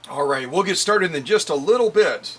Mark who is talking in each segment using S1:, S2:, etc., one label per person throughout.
S1: All right, we'll get started in just a little bit.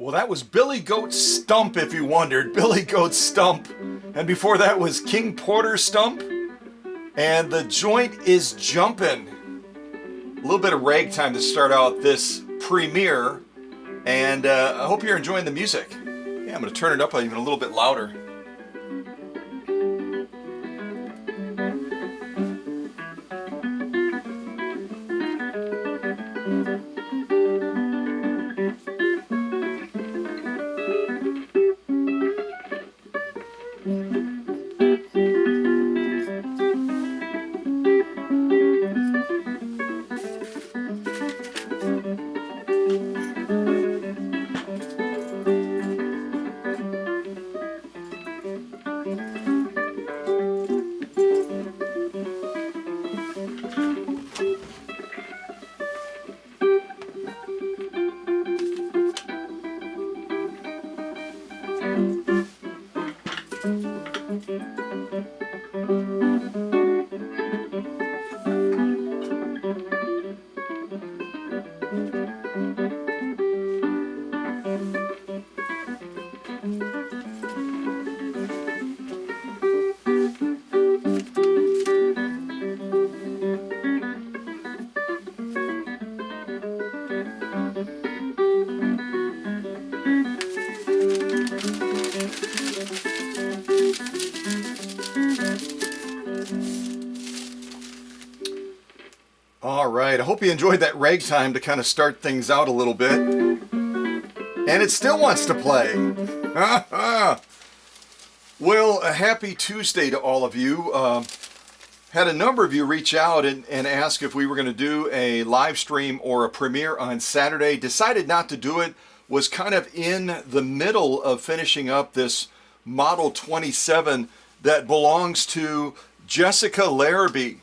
S1: Well, that was Billy Goat Stump, if you wondered. Billy Goat Stump. And before that was King Porter Stump. And the joint is jumpin'. A little bit of ragtime to start out this premiere. And I hope you're enjoying the music. Yeah, I'm going to turn it up even a little bit louder. All right, I hope you enjoyed that ragtime to kind of start things out a little bit. And it still wants to play. Well, a happy Tuesday to all of you. Had a number of you reach out and ask if we were going to do a live stream or a premiere on Saturday. Decided not to do it. Was kind of in the middle of finishing up this Model 27 that belongs to Jessica Larrabee.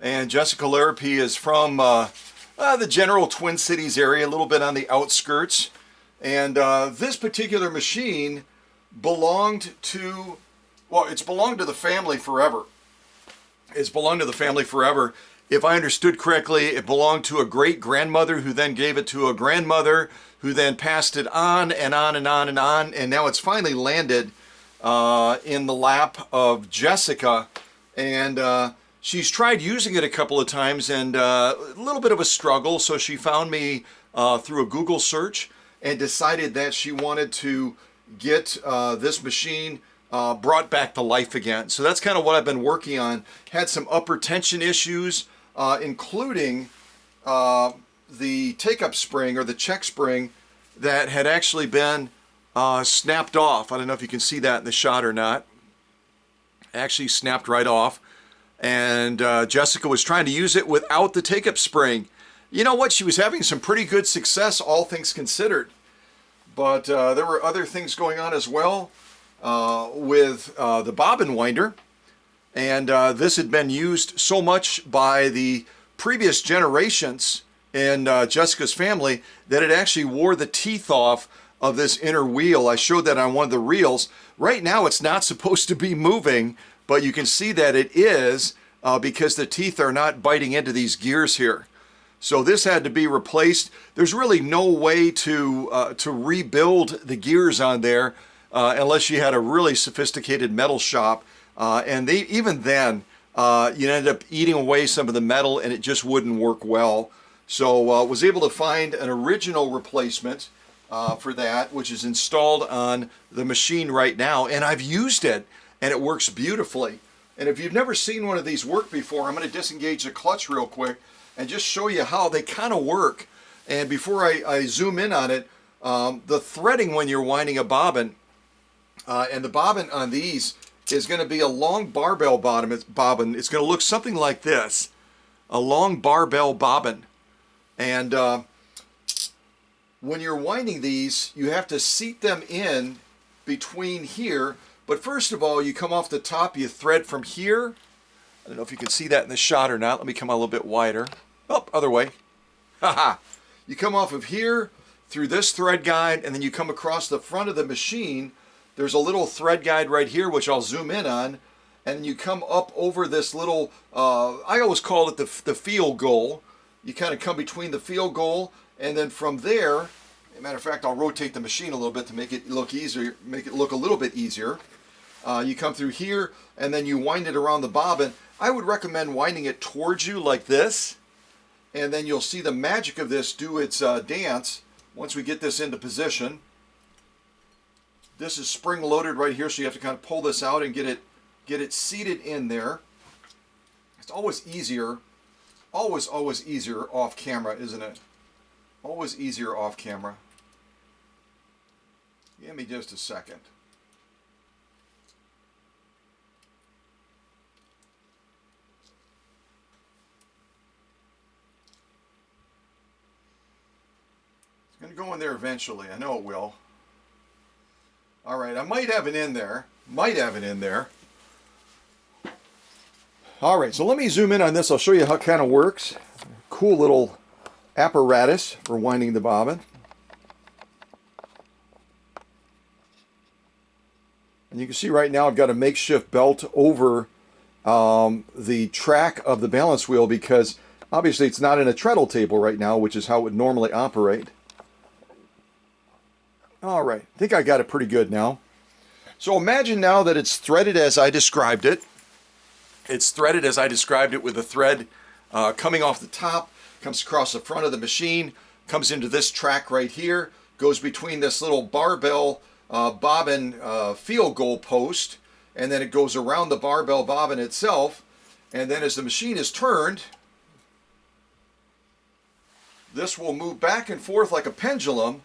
S1: And Jessica Larrabee is from the general Twin Cities area, a little bit on the outskirts. And this particular machine belonged to, well, it's belonged to the family forever. It's belonged to the family forever. If I understood correctly, it belonged to a great-grandmother who then gave it to a grandmother who then passed it on and on and on and on. And now it's finally landed in the lap of Jessica. And she's tried using it a couple of times and a little bit of a struggle. So she found me through a Google search and decided that she wanted to get this machine brought back to life again. So that's kind of what I've been working on. Had some upper tension issues, including the take-up spring or the check spring that had actually been snapped off. I don't know if you can see that in the shot or not. Actually snapped right off. And Jessica was trying to use it without the take-up spring. You know what? She was having some pretty good success, all things considered. But there were other things going on as well with the bobbin winder. And this had been used so much by the previous generations in Jessica's family that it actually wore the teeth off of this inner wheel. I showed that on one of the reels. Right now it's not supposed to be moving, but you can see that it is because the teeth are not biting into these gears here. So this had to be replaced. There's really no way to rebuild the gears on there unless you had a really sophisticated metal shop. And even then, you ended up eating away some of the metal and it just wouldn't work well. So was able to find an original replacement for that, which is installed on the machine right now. And I've used it and it works beautifully. And if you've never seen one of these work before, I'm going to disengage the clutch real quick and just show you how they kind of work. And before I zoom in on it, the threading when you're winding a bobbin, and the bobbin on these is going to be a long barbell bobbin. It's going to look something like this, a long barbell bobbin. And when you're winding these, you have to seat them in between here. But first of all, you come off the top, you thread from here. I don't know if you can see that in the shot or not. Let me come a little bit wider. Oh, other way. Haha. You come off of here through this thread guide, and then you come across the front of the machine. There's a little thread guide right here, which I'll zoom in on. And you come up over this little, I always call it the field goal. You kind of come between the field goal, and then from there, as a matter of fact, I'll rotate the machine a little bit to make it look easier, make it look a little bit easier. You come through here, and then you wind it around the bobbin. I would recommend winding it towards you like this, and then you'll see the magic of this do its dance once we get this into position. This is spring loaded right here, so you have to kind of pull this out and get it seated in there. It's always easier, always easier off camera, isn't it? Always easier off camera. Give me just a second. It's going to go in there eventually. I know it will. All right, I might have it in there. Might have it in there. All right, so let me zoom in on this. I'll show you how it kind of works. Cool little apparatus for winding the bobbin. And you can see right now I've got a makeshift belt over the track of the balance wheel because obviously it's not in a treadle table right now, which is how it would normally operate. All right, I think I got it pretty good now. So imagine now that it's threaded as I described it. It's threaded as I described it with the thread coming off the top, comes across the front of the machine, comes into this track right here, goes between this little barbell bobbin field goal post, and then it goes around the barbell bobbin itself. And then as the machine is turned, this will move back and forth like a pendulum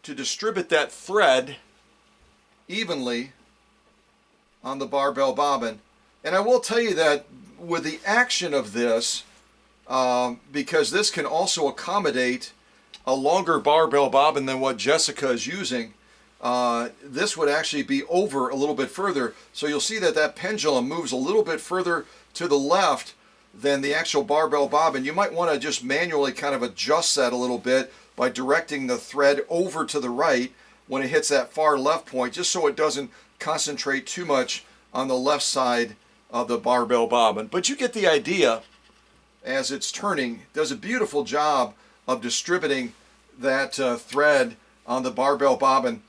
S1: to distribute that thread evenly on the barbell bobbin. And I will tell you that with the action of this, because this can also accommodate a longer barbell bobbin than what Jessica is using, this would actually be over a little bit further. So you'll see that that pendulum moves a little bit further to the left than the actual barbell bobbin. You might want to just manually kind of adjust that a little bit by directing the thread over to the right when it hits that far left point, just so it doesn't concentrate too much on the left side of the barbell bobbin. But you get the idea. As it's turning, it does a beautiful job of distributing that thread on the barbell bobbin.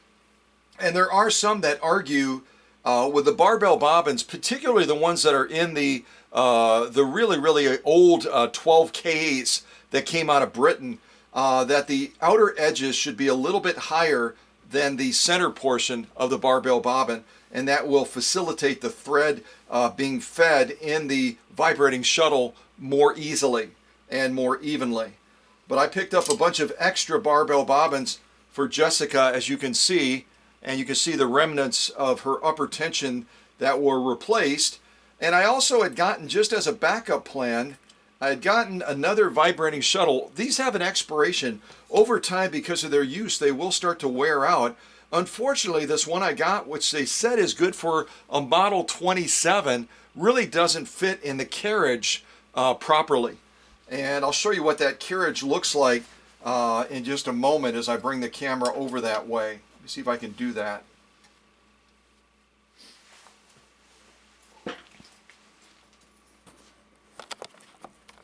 S1: And there are some that argue with the barbell bobbins, particularly the ones that are in the really old 12Ks that came out of Britain, that the outer edges should be a little bit higher than the center portion of the barbell bobbin, and that will facilitate the thread being fed in the vibrating shuttle more easily and more evenly. But I picked up a bunch of extra barbell bobbins for Jessica, as you can see, and you can see the remnants of her upper tension that were replaced. And I also had gotten, just as a backup plan, I had gotten another vibrating shuttle. These have an expiration. Over time, because of their use, they will start to wear out. Unfortunately, this one I got, which they said is good for a model 27, really doesn't fit in the carriage properly. And I'll show you what that carriage looks like in just a moment as I bring the camera over that way. Let me see if I can do that.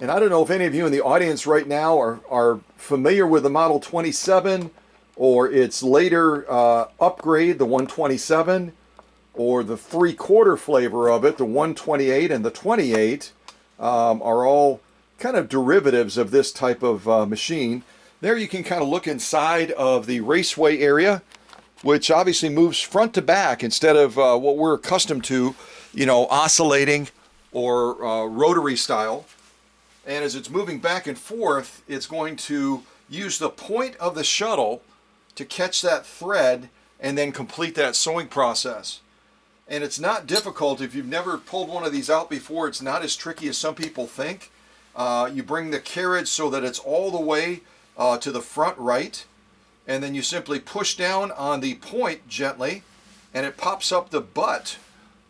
S1: And I don't know if any of you in the audience right now are familiar with the Model 27 or its later upgrade, the 127, or the 3/4 flavor of it, the 128 and the 28, are all kind of derivatives of this type of machine. There you can kind of look inside of the raceway area, which obviously moves front to back instead of what we're accustomed to, you know, oscillating or rotary style. And as it's moving back and forth, it's going to use the point of the shuttle to catch that thread and then complete that sewing process. And it's not difficult. If you've never pulled one of these out before, it's not as tricky as some people think. You bring the carriage so that it's all the way to the front right, and then you simply push down on the point gently, and it pops up the butt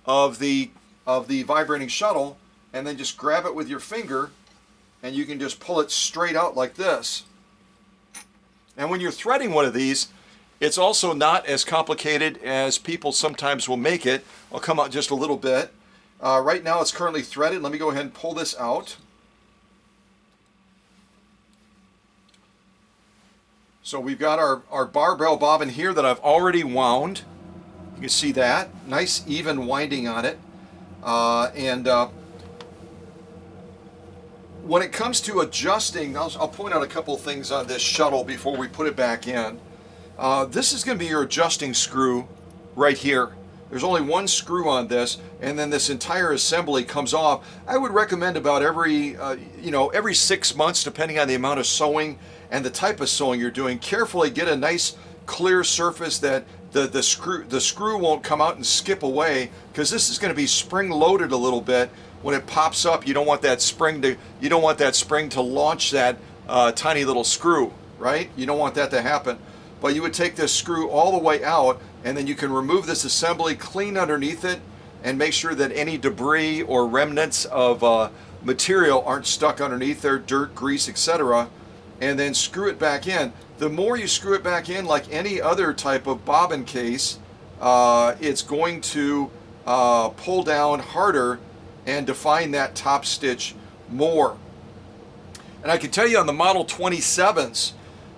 S1: of the vibrating shuttle, and then just grab it with your finger, and you can just pull it straight out like this. And when you're threading one of these, it's also not as complicated as people sometimes will make it. I'll come out just a little bit. Right now it's currently threaded. Let me go ahead and pull this out. So we've got our barbell bobbin here that I've already wound. You can see that. Nice even winding on it. When it comes to adjusting, I'll point out a couple things on this shuttle before we put it back in. This is going to be your adjusting screw right here. There's only one screw on this, and then this entire assembly comes off. I would recommend about every 6 months, depending on the amount of sewing and the type of sewing you're doing. Carefully get a nice clear surface that the screw won't come out and skip away, because this is going to be spring loaded a little bit. When it pops up, you don't want that spring to launch that tiny little screw, right? You don't want that to happen. But you would take this screw all the way out, and then you can remove this assembly, clean underneath it, and make sure that any debris or remnants of material aren't stuck underneath there, dirt, grease, etc., and then screw it back in. The more you screw it back in, like any other type of bobbin case, it's going to pull down harder and define that top stitch more. And I can tell you on the Model 27s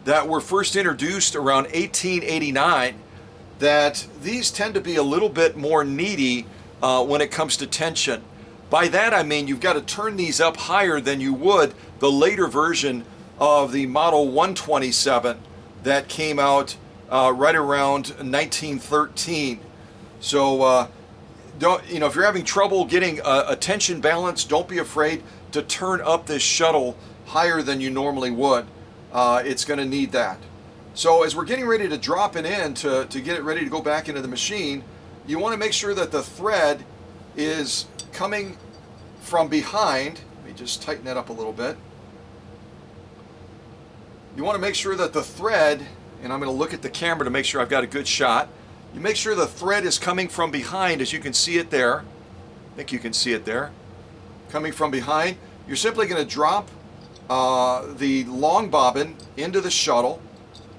S1: that were first introduced around 1889, that these tend to be a little bit more needy when it comes to tension. By that I mean you've got to turn these up higher than you would the later version of the Model 127 that came out right around 1913. So if you're having trouble getting a tension balance, don't be afraid to turn up this shuttle higher than you normally would, it's going to need that. So as we're getting ready to drop it in to get it ready to go back into the machine, you want to make sure that the thread is coming from behind. Let me just tighten that up a little bit. You want to make sure that the thread, and I'm going to look at the camera to make sure I've got a good shot. You make sure the thread is coming from behind, as you can see it there. I think you can see it there. Coming from behind. You're simply going to drop the long bobbin into the shuttle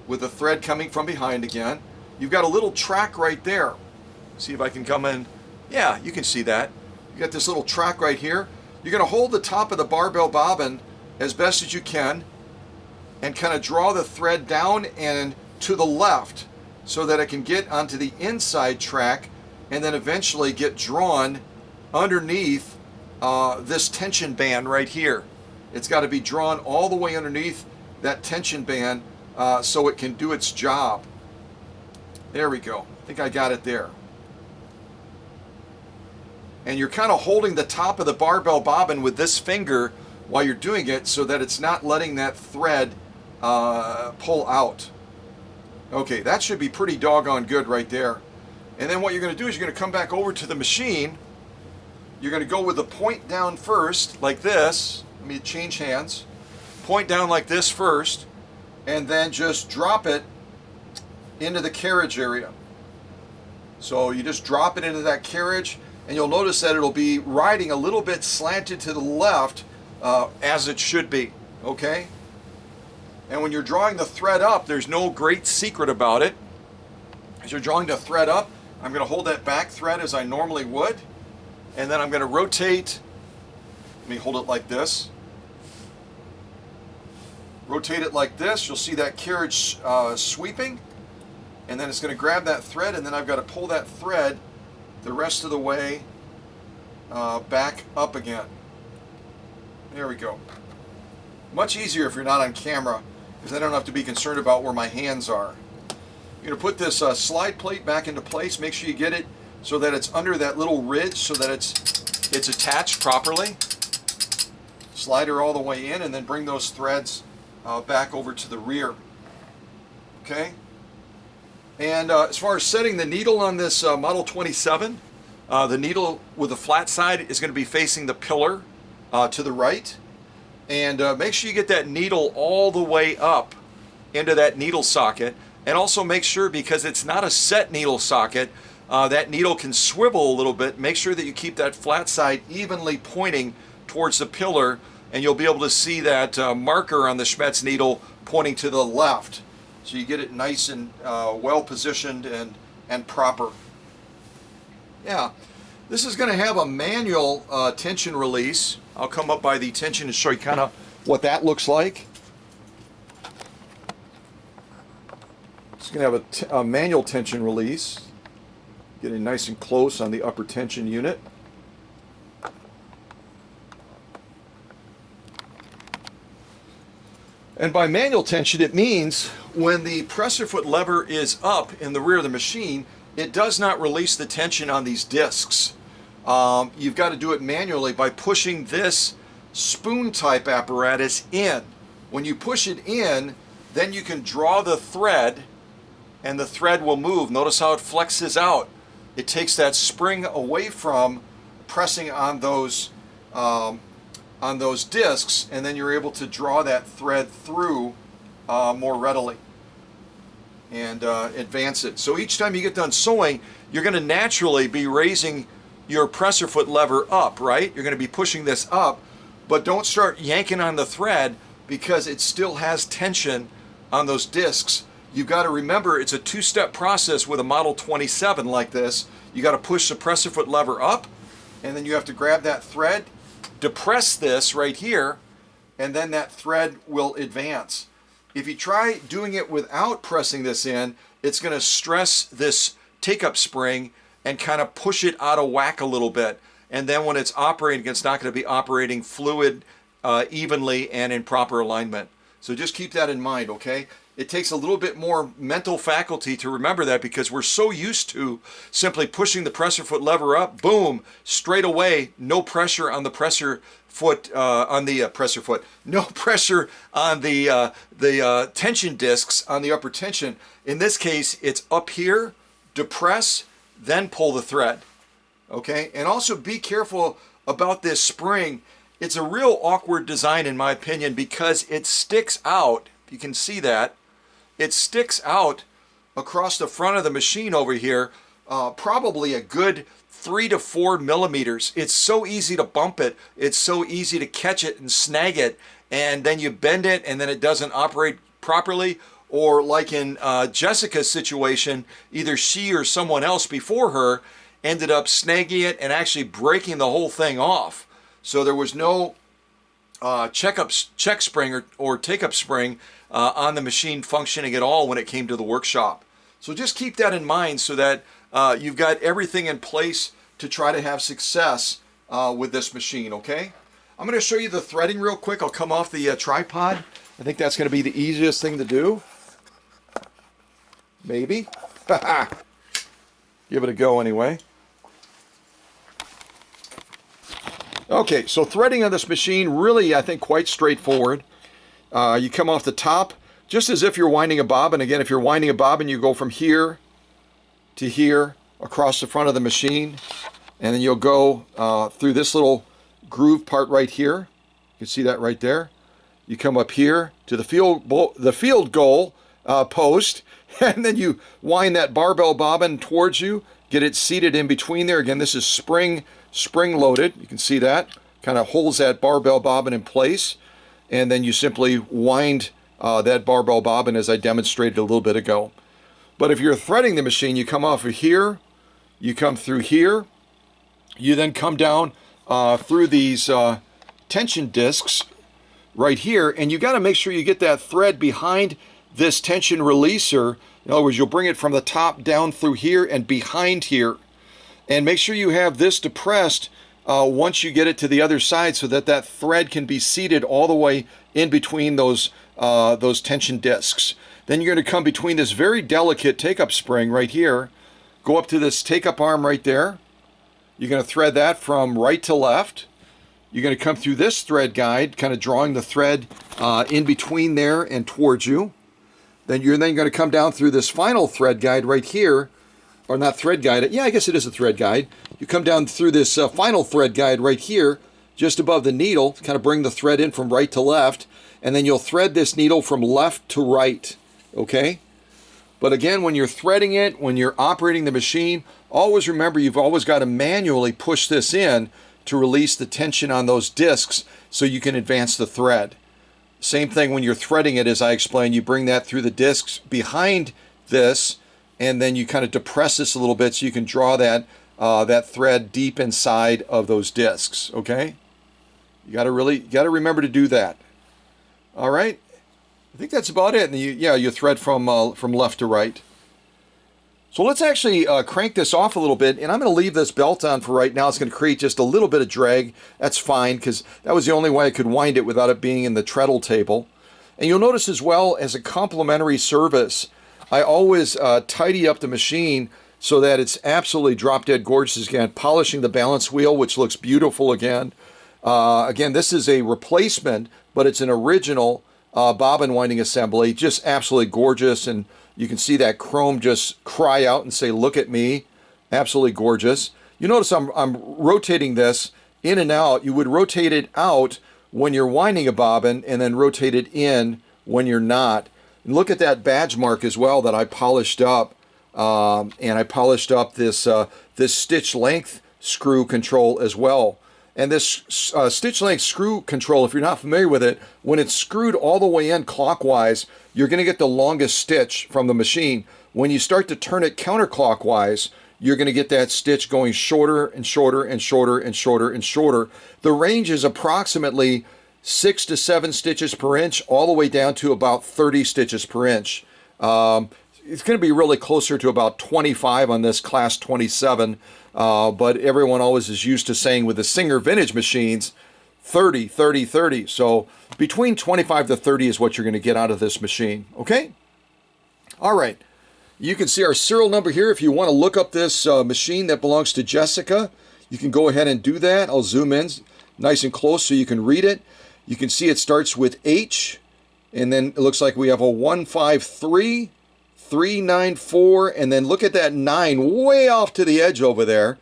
S1: with the thread coming from behind again. You've got a little track right there. See if I can come in. Yeah, you can see that. You got this little track right here. You're going to hold the top of the barbell bobbin as best as you can and kind of draw the thread down and to the left so that it can get onto the inside track and then eventually get drawn underneath this tension band right here. It's got to be drawn all the way underneath that tension band so it can do its job. There we go. I think I got it there. And you're kind of holding the top of the barbell bobbin with this finger while you're doing it so that it's not letting that thread pull out. Okay, that should be pretty doggone good right there. And then what you're going to do is you're going to come back over to the machine. You're going to go with the point down first, like this. Let me change hands. Point down like this first, and then just drop it into the carriage area. So you just drop it into that carriage, and you'll notice that it'll be riding a little bit slanted to the left, as it should be, okay? And when you're drawing the thread up, there's no great secret about it. As you're drawing the thread up, I'm going to hold that back thread as I normally would, and then I'm going to rotate. Let me hold it like this. Rotate it like this. You'll see that carriage sweeping, and then it's going to grab that thread, and then I've got to pull that thread the rest of the way back up again. There we go. Much easier if you're not on camera, because I don't have to be concerned about where my hands are. You're going to put this slide plate back into place. Make sure you get it so that it's under that little ridge so that it's attached properly. Slide her all the way in and then bring those threads back over to the rear. Okay? And as far as setting the needle on this Model 27, the needle with the flat side is going to be facing the pillar to the right. And make sure you get that needle all the way up into that needle socket. And also make sure, because it's not a set needle socket, that needle can swivel a little bit. Make sure that you keep that flat side evenly pointing towards the pillar, and you'll be able to see that marker on the Schmetz needle pointing to the left. So you get it nice and well positioned and proper. Yeah, this is going to have a manual tension release. I'll come up by the tension and show you kind of what that looks like. It's going to have a manual tension release. Getting nice and close on the upper tension unit. And by manual tension, it means when the presser foot lever is up in the rear of the machine, it does not release the tension on these discs. You've got to do it manually by pushing this spoon type apparatus in. When you push it in, then you can draw the thread and the thread will move. Notice how it flexes out. It takes that spring away from pressing on those discs, and then you're able to draw that thread through more readily and advance it. So each time you get done sewing, you're going to naturally be raising your presser foot lever up, right? You're going to be pushing this up, but don't start yanking on the thread because it still has tension on those discs. You've got to remember it's a two-step process with a Model 27 like this. You got to push the presser foot lever up, and then you have to grab that thread, depress this right here, and then that thread will advance. If you try doing it without pressing this in, it's going to stress this take-up spring and kind of push it out of whack a little bit. And then when it's operating, it's not going to be operating fluid, evenly, and in proper alignment. So just keep that in mind, okay? It takes a little bit more mental faculty to remember that, because we're so used to simply pushing the presser foot lever up, boom, straight away, no pressure on the presser foot, no pressure on the tension discs on the upper tension. In this case, it's up here, depress, then pull the thread, okay? And also be careful about this spring. It's a real awkward design in my opinion, because it sticks out. You can see that. It sticks out across the front of the machine over here, probably a good 3 to 4 millimeters. It's so easy to bump it. It's so easy to catch it and snag it, and then you bend it and then it doesn't operate properly. Or like in Jessica's situation, either she or someone else before her ended up snagging it and actually breaking the whole thing off. So there was no check spring or take-up spring on the machine functioning at all when it came to the workshop. So just keep that in mind, so that you've got everything in place to try to have success with this machine, okay? I'm going to show you the threading real quick. I'll come off the tripod. I think that's going to be the easiest thing to do. Maybe. Give it a go anyway. Okay, so threading on this machine, really, I think, quite straightforward. You come off the top, just as if you're winding a bobbin. Again, if you're winding a bobbin, you go from here to here, across the front of the machine, and then you'll go through this little groove part right here. You can see that right there. You come up here to the field goal post, and then you wind that barbell bobbin towards you, get it seated in between there. Again, this is spring loaded. You can see that kind of holds that barbell bobbin in place, and then you simply wind that barbell bobbin as I demonstrated a little bit ago. But if you're threading the machine, you come off of here, you come through here, you then come down through these tension discs right here, and you got to make sure you get that thread behind this tension releaser. In other words, you'll bring it from the top down through here and behind here. And make sure you have this depressed once you get it to the other side, so that that thread can be seated all the way in between those tension discs. Then you're going to come between this very delicate take-up spring right here, go up to this take-up arm right there. You're going to thread that from right to left. You're going to come through this thread guide, kind of drawing the thread in between there and towards you. Then you're going to come down through this final thread guide right here, or not thread guide, yeah, I guess it is a thread guide. You come down through this final thread guide right here, just above the needle, to kind of bring the thread in from right to left, and then you'll thread this needle from left to right, okay? But again, when you're threading it, when you're operating the machine, always remember you've always got to manually push this in to release the tension on those discs so you can advance the thread. Same thing when you're threading it, as I explained, you bring that through the discs behind this, and then you kind of depress this a little bit so you can draw that thread deep inside of those discs, okay? You got to remember to do that. All right? I think that's about it. And you thread from left to right. So let's actually crank this off a little bit, and I'm going to leave this belt on for right now. It's going to create just a little bit of drag. That's fine, because that was the only way I could wind it without it being in the treadle table. And you'll notice as well, as a complimentary service, I always tidy up the machine so that it's absolutely drop dead gorgeous. Again, polishing the balance wheel, which looks beautiful again. Again, this is a replacement, but it's an original bobbin winding assembly, just absolutely gorgeous. And you can see that chrome just cry out and say, look at me. Absolutely gorgeous. You notice I'm rotating this in and out. You would rotate it out when you're winding a bobbin, and then rotate it in when you're not. And look at that badge mark as well that I polished up. And I polished up this stitch length screw control as well. And this stitch length screw control, if you're not familiar with it, when it's screwed all the way in clockwise, you're going to get the longest stitch from the machine. When you start to turn it counterclockwise, you're going to get that stitch going shorter and shorter and shorter and shorter and shorter. The range is approximately 6 to 7 stitches per inch, all the way down to about 30 stitches per inch. It's going to be really closer to about 25 on this class 27, but everyone always is used to saying with the Singer vintage machines, 30, 30, 30. So between 25 to 30 is what you're going to get out of this machine. Okay? All right. You can see our serial number here. If you want to look up this machine that belongs to Jessica, you can go ahead and do that. I'll zoom in nice and close so you can read it. You can see it starts with H, and then it looks like we have a 153, 394, and then look at that 9 way off to the edge over there.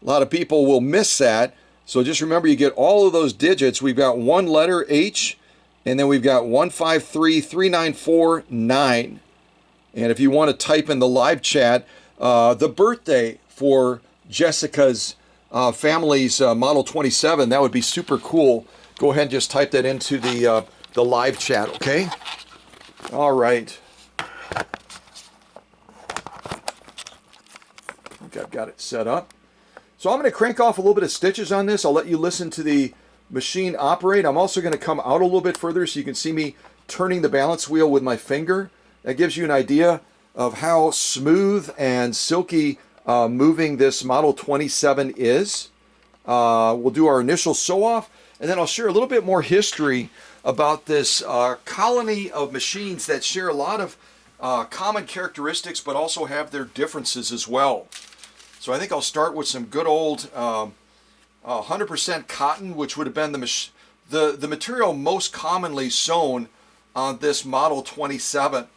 S1: A lot of people will miss that. So just remember, you get all of those digits. We've got one letter, H, and then we've got 153, 394, 9. And if you want to type in the live chat, the birthday for Jessica's family's Model 27, that would be super cool. Go ahead and just type that into the live chat, okay? All right. I think I've got it set up. So I'm going to crank off a little bit of stitches on this. I'll let you listen to the machine operate. I'm also going to come out a little bit further so you can see me turning the balance wheel with my finger. That gives you an idea of how smooth and silky moving this Model 27 is. We'll do our initial sew off, and then I'll share a little bit more history about this colony of machines that share a lot of common characteristics, but also have their differences as well. So I think I'll start with some good old 100% cotton, which would have been the material most commonly sewn on this Model 27.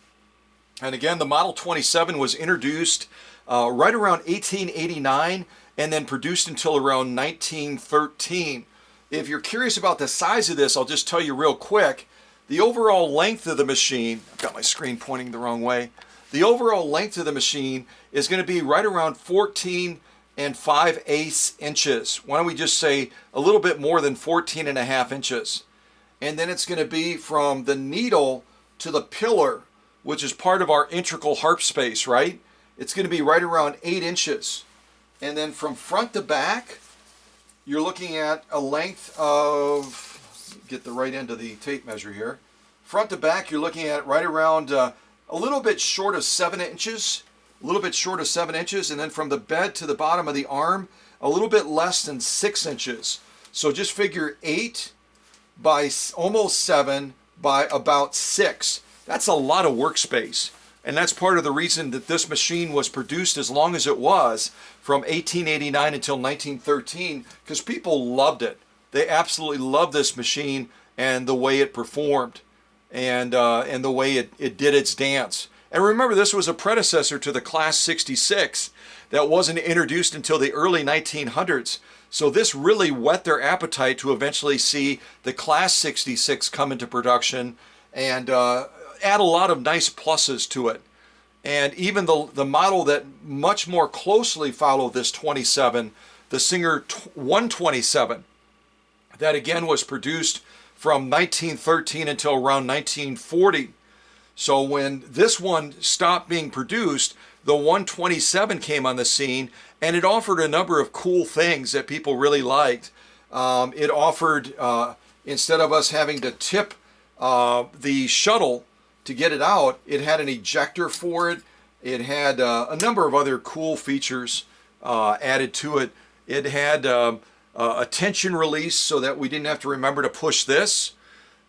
S1: And again, the Model 27 was introduced right around 1889 and then produced until around 1913. If you're curious about the size of this, I'll just tell you real quick. The overall length of the machine, I've got my screen pointing the wrong way. The overall length of the machine is going to be right around 14 5/8 inches. Why don't we just say a little bit more than 14.5 inches? And then it's going to be from the needle to the pillar, which is part of our integral harp space, right? It's going to be right around 8 inches. And then from front to back, you're looking at a length of, get the right end of the tape measure here. Front to back, you're looking at right around a little bit short of 7 inches, a little bit short of 7 inches, and then from the bed to the bottom of the arm, a little bit less than 6 inches. So just figure 8 by almost 7 by about 6. That's a lot of workspace. And that's part of the reason that this machine was produced as long as it was, from 1889 until 1913, because people loved it. They absolutely loved this machine and the way it performed and the way it did its dance. And remember, this was a predecessor to the Class 66 that wasn't introduced until the early 1900s. So this really whet their appetite to eventually see the Class 66 come into production and add a lot of nice pluses to it. And even the model that much more closely followed this 27, the Singer 127, that again was produced from 1913 until around 1940. So when this one stopped being produced, the 127 came on the scene, and it offered a number of cool things that people really liked. It offered, instead of us having to tip the shuttle to get it out, it had an ejector for it. It had a number of other cool features added to it. It had a tension release so that we didn't have to remember to push this.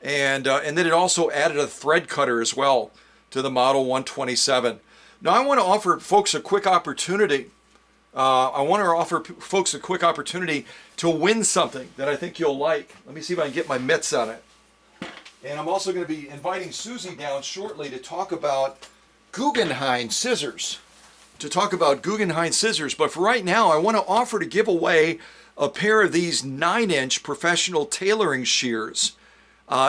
S1: And then it also added a thread cutter as well to the Model 127. Now I want to offer folks a quick opportunity. To win something that I think you'll like. Let me see if I can get my mitts on it. And I'm also going to be inviting Susie down shortly to talk about Guggenhein scissors. But for right now, I want to offer to give away a pair of these 9-inch professional tailoring shears.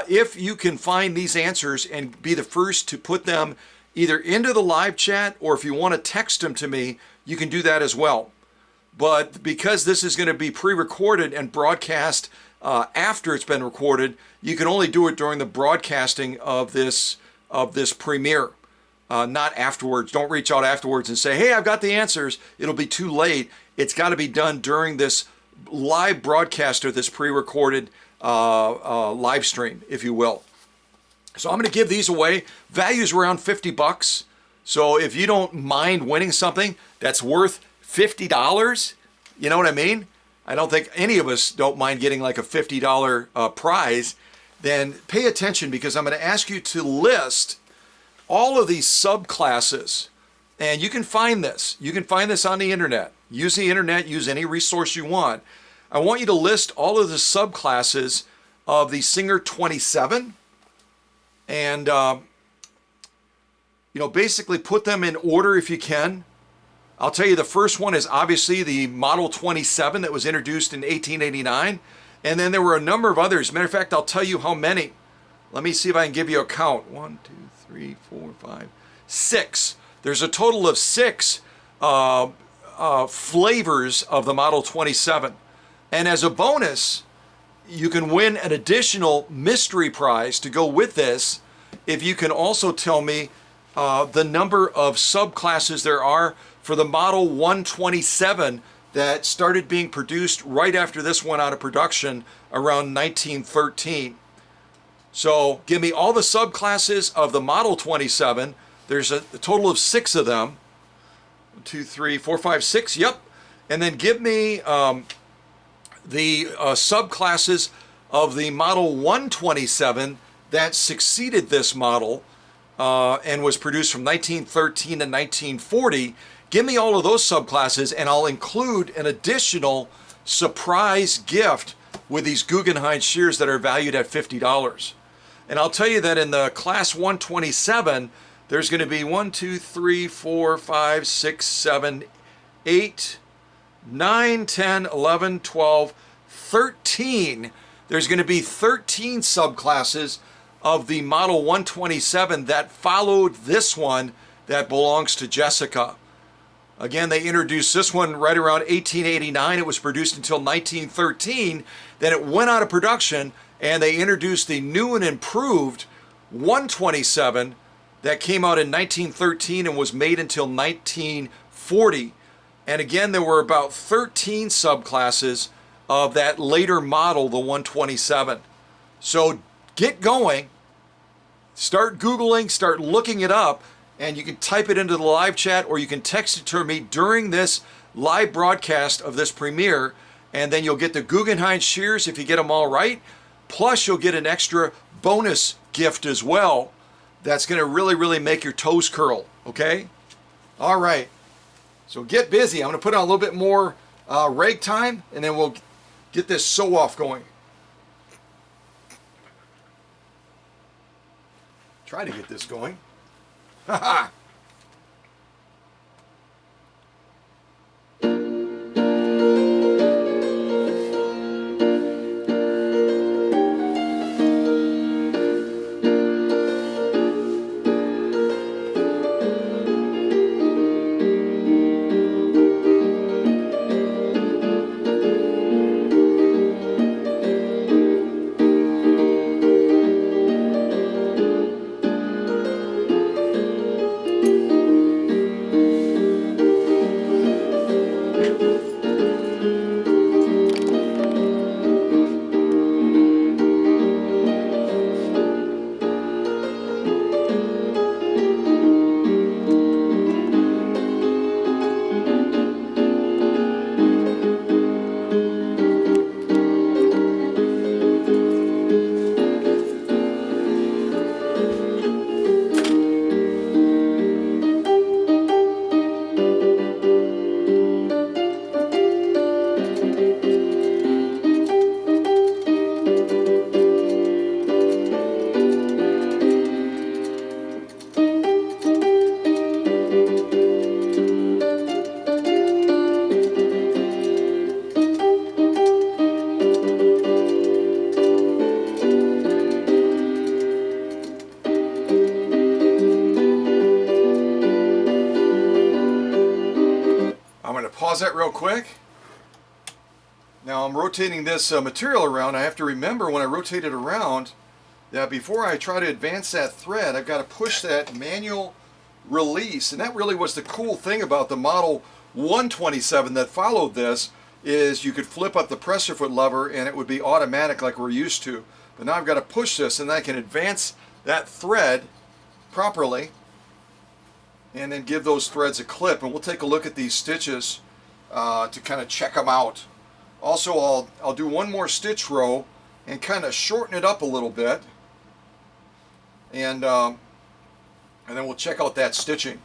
S1: If you can find these answers and be the first to put them either into the live chat, or if you want to text them to me, you can do that as well. But because this is going to be pre-recorded and broadcast after it's been recorded, you can only do it during the broadcasting of this premiere, not afterwards. Don't reach out afterwards and say, hey, I've got the answers. It'll be too late. It's got to be done during this live broadcast or this pre-recorded live stream, if you will. So I'm going to give these away. Value's around $50. So if you don't mind winning something that's worth $50, you know what I mean? I don't think any of us don't mind getting like a $50 prize, then pay attention, because I'm going to ask you to list all of these subclasses. And you can find this. You can find this on the internet. Use the internet, use any resource you want. I want you to list all of the subclasses of the Singer 27 and, basically put them in order if you can. I'll tell you, the first one is obviously the Model 27 that was introduced in 1889. And then there were a number of others. Matter of fact, I'll tell you how many. Let me see if I can give you a count. 1, 2, 3, 4, 5, 6. There's a total of 6 flavors of the Model 27. And as a bonus, you can win an additional mystery prize to go with this if you can also tell me the number of subclasses there are for the Model 127 that started being produced right after this went out of production around 1913. So give me all the subclasses of the Model 27. There's a total of 6 of them. 1, 2, 3, 4, 5, 6. Yep. And then give me the subclasses of the Model 127 that succeeded this model and was produced from 1913 to 1940. Give me all of those subclasses, and I'll include an additional surprise gift with these Guggenhein shears that are valued at $50. And I'll tell you that in the Class 127, there's going to be 1, 2, 3, 4, 5, 6, 7, 8, 9, 10, 11, 12, 13. There's going to be 13 subclasses of the Model 127 that followed this one that belongs to Jessica. Again, they introduced this one right around 1889. It was produced until 1913. Then it went out of production, and they introduced the new and improved 127 that came out in 1913 and was made until 1940. And again, there were about 13 subclasses of that later model, the 127. So get going, start Googling, start looking it up, and you can type it into the live chat, or you can text it to me during this live broadcast of this premiere, and then you'll get the Guggenhein shears if you get them all right. Plus, you'll get an extra bonus gift as well that's going to really, really make your toes curl, okay? All right, so get busy. I'm going to put on a little bit more rag time, and then we'll get this sew-off going. Try to get this going. Ha ha! Pause that real quick. Now I'm rotating this material around. I have to remember when I rotate it around that before I try to advance that thread, I've got to push that manual release. And that really was the cool thing about the Model 127 that followed this, is you could flip up the presser foot lever and it would be automatic like we're used to. But now I've got to push this, and then I can advance that thread properly and then give those threads a clip. And we'll take a look at these stitches to kind of check them out. Also, I'll do one more stitch row and kind of shorten it up a little bit, and then we'll check out that stitching.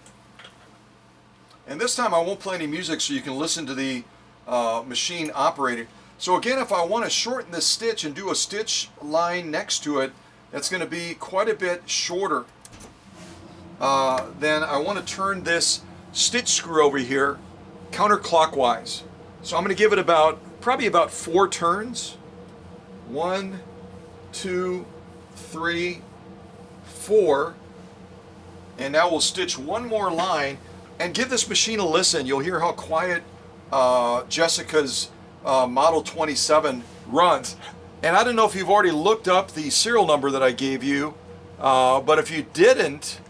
S1: And this time I won't play any music so you can listen to the machine operating. So again, if I want to shorten this stitch and do a stitch line next to it that's going to be quite a bit shorter, then I want to turn this stitch screw over here counterclockwise. So I'm going to give it probably about 4 turns. 1, 2, 3, 4. And now we'll stitch one more line and give this machine a listen. You'll hear how quiet Jessica's Model 27 runs. And I don't know if you've already looked up the serial number that I gave you, but if you didn't,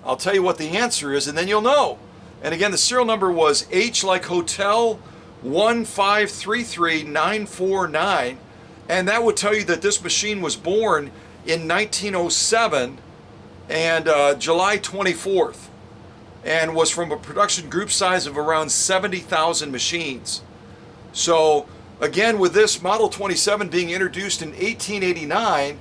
S1: I'll tell you what the answer is and then you'll know. And again, the serial number was H like hotel 1533949, and that would tell you that this machine was born in 1907 and July 24th, and was from a production group size of around 70,000 machines. So again, with this Model 27 being introduced in 1889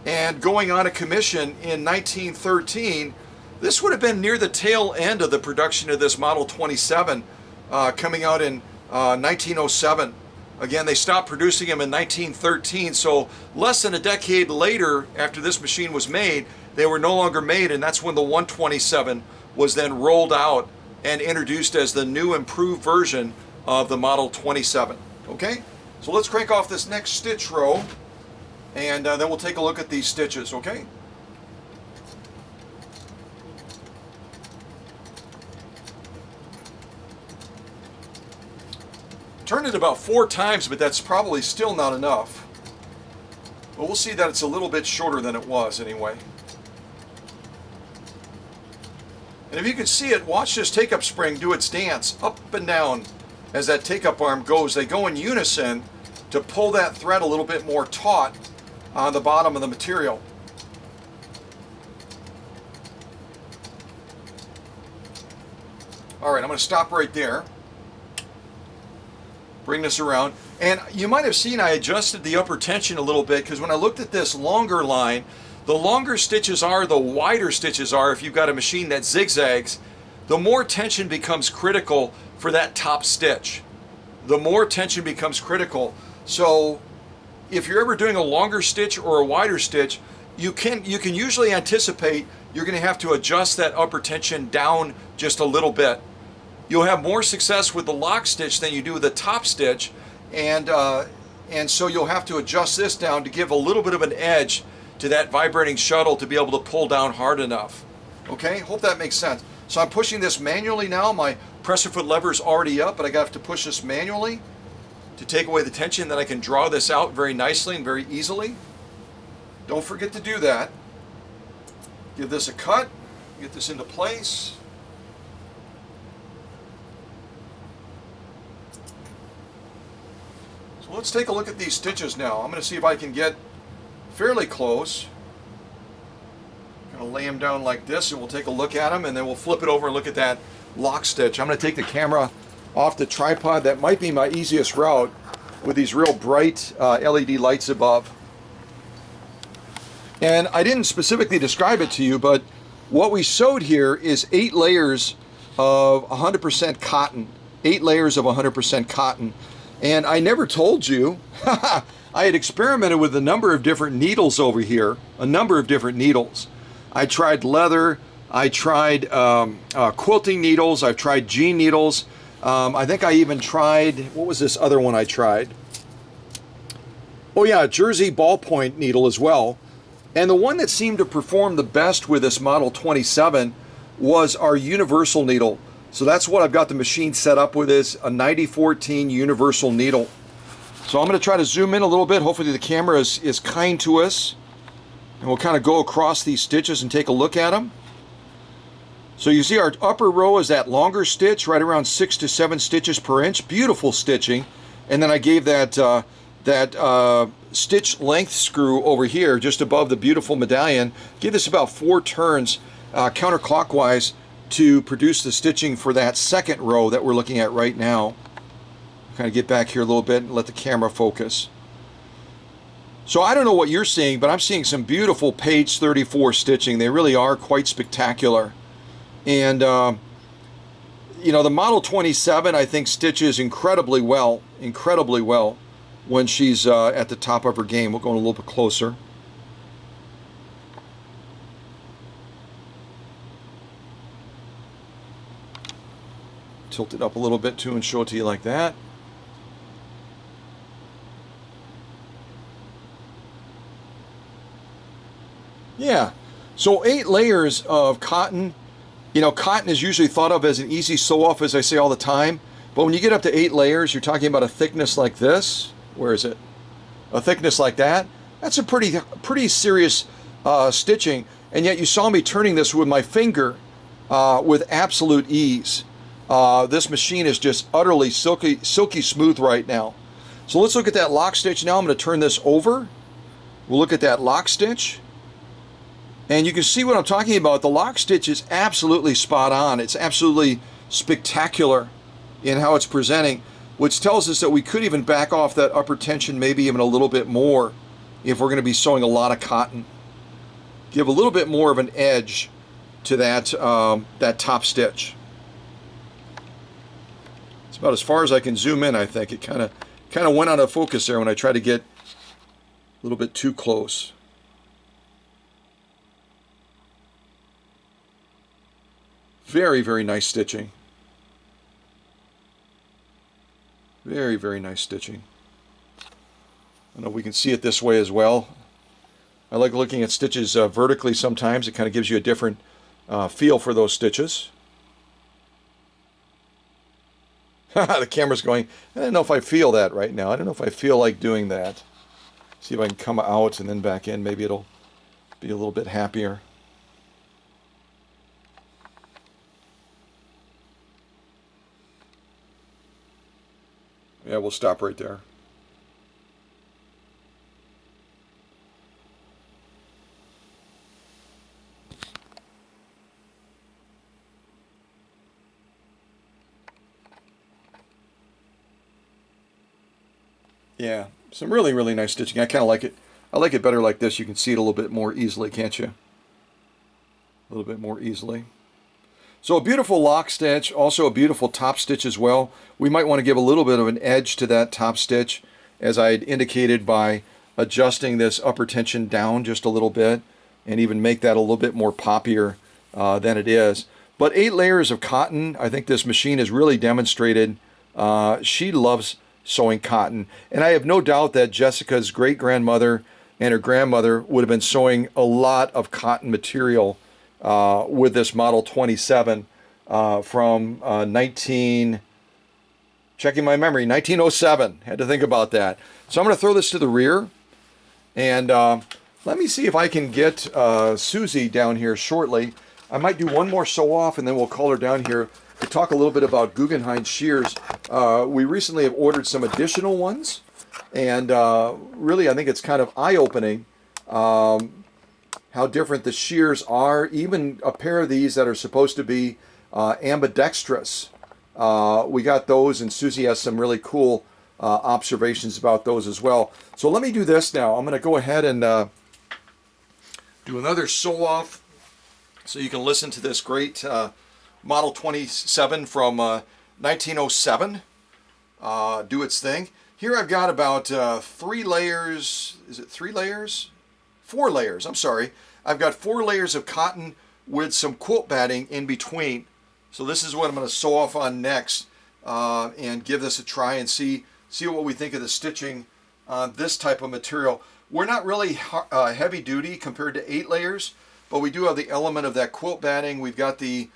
S1: and going on a commission in 1913, this would have been near the tail end of the production of this Model 27, coming out in 1907. Again, they stopped producing them in 1913, so less than a decade later, after this machine was made, they were no longer made, and that's when the 127 was then rolled out and introduced as the new improved version of the Model 27. Okay, so let's crank off this next stitch row, and then we'll take a look at these stitches, okay? Turned it about 4 times, but that's probably still not enough. But we'll see that it's a little bit shorter than it was anyway. And if you can see it, watch this take-up spring do its dance up and down as that take-up arm goes. They go in unison to pull that thread a little bit more taut on the bottom of the material. All right, I'm going to stop right there. Bring this around, and you might have seen I adjusted the upper tension a little bit, because when I looked at this longer line, the longer stitches are, the wider stitches are. If you've got a machine that zigzags, the more tension becomes critical for that top stitch. The more tension becomes critical. So if you're ever doing a longer stitch or a wider stitch, you can usually anticipate you're going to have to adjust that upper tension down just a little bit. You'll have more success with the lock stitch than you do with the top stitch, and so you'll have to adjust this down to give a little bit of an edge to that vibrating shuttle to be able to pull down hard enough. Okay, hope that makes sense. So I'm pushing this manually now. My presser foot lever is already up, but I have to push this manually to take away the tension. Then I can draw this out very nicely and very easily. Don't forget to do that. Give this a cut, get this into place. So let's take a look at these stitches now. I'm going to see if I can get fairly close. I'm going to lay them down like this, and we'll take a look at them, and then we'll flip it over and look at that lock stitch. I'm going to take the camera off the tripod. That might be my easiest route with these real bright LED lights above. And I didn't specifically describe it to you, but what we sewed here is 8 layers of 100% cotton. 8 layers of 100% cotton. And I never told you, I had experimented with a number of different needles over here, a number of different needles. I tried leather, I tried quilting needles, I've tried jean needles. I think I even tried, what was this other one I tried? Oh yeah, Jersey ballpoint needle as well. And the one that seemed to perform the best with this Model 27 was our universal needle. So that's what I've got the machine set up with, is a 9014 universal needle. So I'm going to try to zoom in a little bit. Hopefully the camera is kind to us. And we'll kind of go across these stitches and take a look at them. So you see our upper row is that longer stitch, right around 6 to 7 stitches per inch. Beautiful stitching. And then I gave that stitch length screw over here just above the beautiful medallion. Give this about 4 turns counterclockwise to produce the stitching for that second row that we're looking at right now. Kind of get back here a little bit and let the camera focus. So I don't know what you're seeing, but I'm seeing some beautiful page 34 stitching. They really are quite spectacular. And, you know, the Model 27, I think, stitches incredibly well when she's at the top of her game. We'll go a little bit closer. Tilt it up a little bit too and show it to you like that. Yeah, so 8 layers of cotton. You know, cotton is usually thought of as an easy sew-off, as I say all the time. But when you get up to 8 layers, you're talking about a thickness like this. Where is it? A thickness like that. That's a pretty serious stitching. And yet you saw me turning this with my finger with absolute ease. This machine is just utterly silky smooth right now. So let's look at that lock stitch now. I'm going to turn this over. We'll look at that lock stitch. And you can see what I'm talking about. The lock stitch is absolutely spot on. It's absolutely spectacular in how it's presenting, which tells us that we could even back off that upper tension maybe even a little bit more if we're going to be sewing a lot of cotton. Give a little bit more of an edge to that, that top stitch. It's about as far as I can zoom in, I think. It kind of went out of focus there when I tried to get a little bit too close. Very, very nice stitching. Very, very nice stitching. I don't know if we can see it this way as well. I like looking at stitches vertically sometimes. It kind of gives you a different feel for those stitches. The camera's going, I don't know if I feel that right now. I don't know if I feel like doing that. See if I can come out and then back in. Maybe it'll be a little bit happier. Yeah, we'll stop right there. Yeah, some really, really nice stitching. I kind of like it. I like it better like this. You can see it a little bit more easily, can't you? A little bit more easily. So a beautiful lock stitch, also a beautiful top stitch as well. We might want to give a little bit of an edge to that top stitch, as I had indicated, by adjusting this upper tension down just a little bit and even make that a little bit more poppier than it is. But 8 layers of cotton, I think this machine has really demonstrated she loves sewing cotton. And I have no doubt that Jessica's great-grandmother and her grandmother would have been sewing a lot of cotton material with this Model 27 from 1907. Had to think about that. So I'm going to throw this to the rear. And let me see if I can get Susie down here shortly. I might do one more sew off and then we'll call her down here to talk a little bit about Guggenhein shears. We recently have ordered some additional ones. And really, I think it's kind of eye-opening how different the shears are. Even a pair of these that are supposed to be ambidextrous. We got those, and Susie has some really cool observations about those as well. So let me do this now. I'm going to go ahead and do another sew off so you can listen to this great Model 27 from 1907 do its thing. Here I've got about 3 layers. Is it 3 layers? 4 layers, I'm sorry. I've got 4 layers of cotton with some quilt batting in between. So this is what I'm going to sew off on next and give this a try and see what we think of the stitching on this type of material. We're not really heavy duty compared to 8 layers, but we do have the element of that quilt batting. We've got the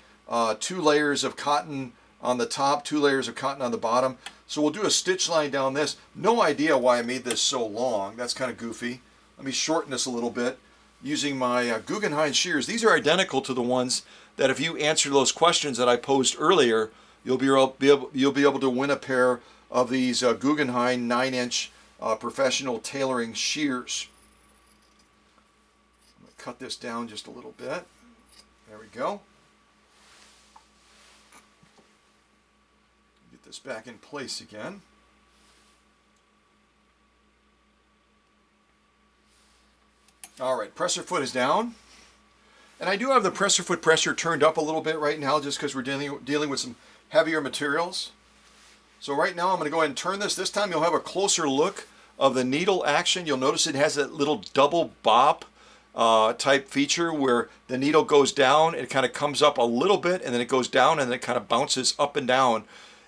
S1: 2 layers of cotton on the top, 2 layers of cotton on the bottom. So we'll do a stitch line down this. No idea why I made this so long. That's kind of goofy. Let me shorten this a little bit using my Guggenhein shears. These are identical to the ones that if you answer those questions that I posed earlier, you'll be able to win a pair of these Guggenhein 9-inch professional tailoring shears. I'm going to cut this down just a little bit. There we go. Get this back in place again. All right, presser foot is down. And I do have the presser foot pressure turned up a little bit right now just because we're dealing with some heavier materials. So right now I'm going to go ahead and turn this. This time you'll have a closer look of the needle action. You'll notice it has that little double bop type feature where the needle goes down, it kind of comes up a little bit, and then it goes down, and then it kind of bounces up and down.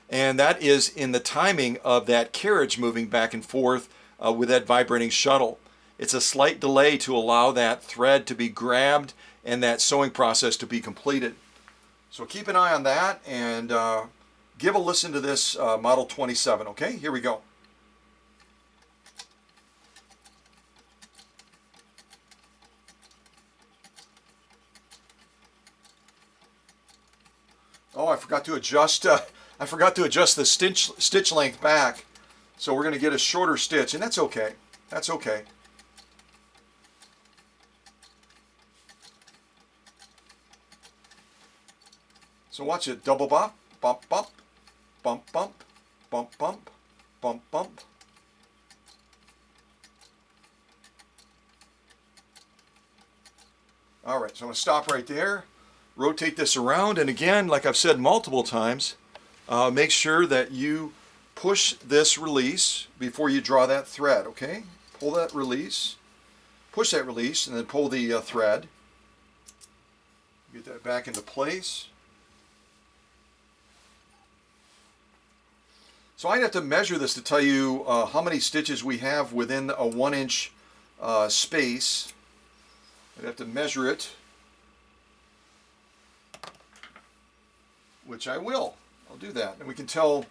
S1: And that is in the timing of that carriage moving back and forth with that vibrating shuttle. It's a slight delay to allow that thread to be grabbed and that sewing process to be completed. So keep an eye on that and give a listen to this Model 27, okay? Here we go. Oh, I forgot to adjust the stitch length back. So we're going to get a shorter stitch, and that's okay. That's okay. So watch it. Double bop, bump, bump, bump, bump, bump, bump, bump, bump. All right, so I'm going to stop right there. Rotate this around, and again, like I've said multiple times, make sure that you push this release before you draw that thread, okay? Pull that release, push that release, and then pull the thread. Get that back into place. So I'd have to measure this to tell you how many stitches we have within a 1-inch space. I'd have to measure it, which I will. I'll do that. And we can tell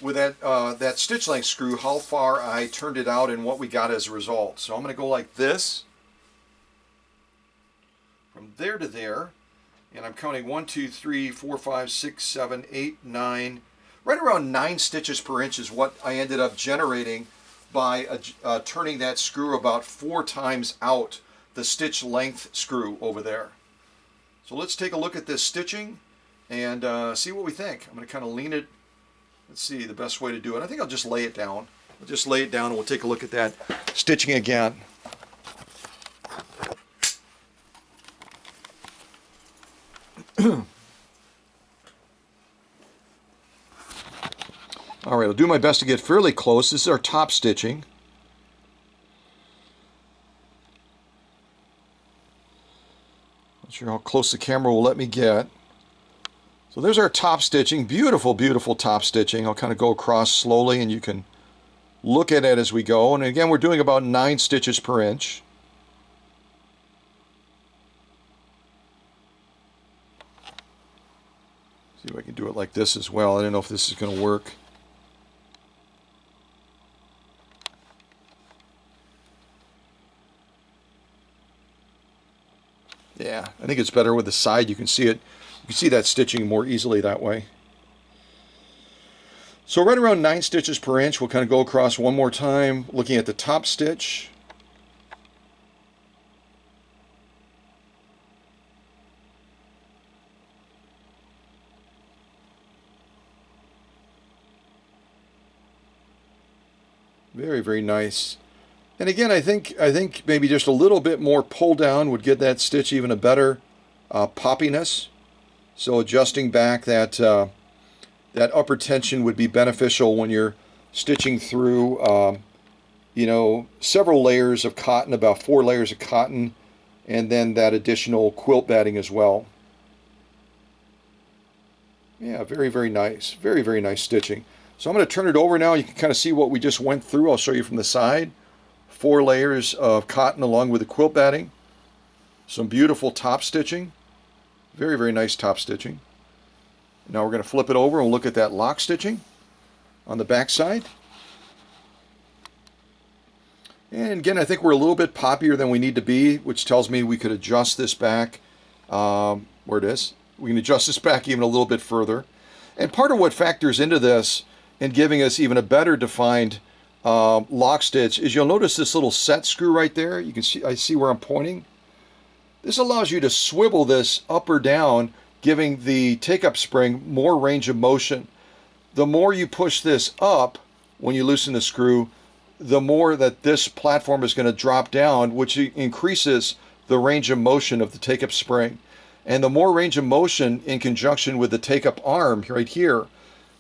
S1: with that stitch length screw how far I turned it out and what we got as a result. So I'm going to go like this, from there to there, and I'm counting 1, 2, 3, 4, 5, 6, 7, 8, 9, right around 9 stitches per inch is what I ended up generating by turning that screw about 4 times out the stitch length screw over there. So let's take a look at this stitching and see what we think. I'm going to kind of lean it. Let's see the best way to do it. I think I'll just lay it down. I'll just lay it down and we'll take a look at that stitching again. All right, I'll do my best to get fairly close. This is our top stitching. Not sure how close the camera will let me get. So there's our top stitching. Beautiful, beautiful top stitching. I'll kind of go across slowly and you can look at it as we go. And again, we're doing about 9 stitches per inch. See if I can do it like this as well. I don't know if this is going to work. Yeah, I think it's better with the side. You can see it. You can see that stitching more easily that way. So right around 9 stitches per inch, we'll kind of go across one more time, looking at the top stitch. Very, very nice. And again, I think maybe just a little bit more pull down would get that stitch even a better poppiness. So adjusting back that upper tension would be beneficial when you're stitching through, you know, several layers of cotton, about 4 layers of cotton, and then that additional quilt batting as well. Yeah, very, very nice. Very, very nice stitching. So I'm going to turn it over now. You can kind of see what we just went through. I'll show you from the side. 4 layers of cotton along with the quilt batting. Some beautiful top stitching. Very, very nice top stitching. Now we're going to flip it over and look at that lock stitching on the back side. And again, I think we're a little bit poppier than we need to be, which tells me we could adjust this back. Where it is. We can adjust this back even a little bit further. And part of what factors into this and giving us even a better defined lock stitch is you'll notice this little set screw right there. You can see, I see where I'm pointing. This allows you to swivel this up or down, giving the take-up spring more range of motion. The more you push this up when you loosen the screw, the more that this platform is going to drop down, which increases the range of motion of the take-up spring. And the more range of motion in conjunction with the take-up arm right here,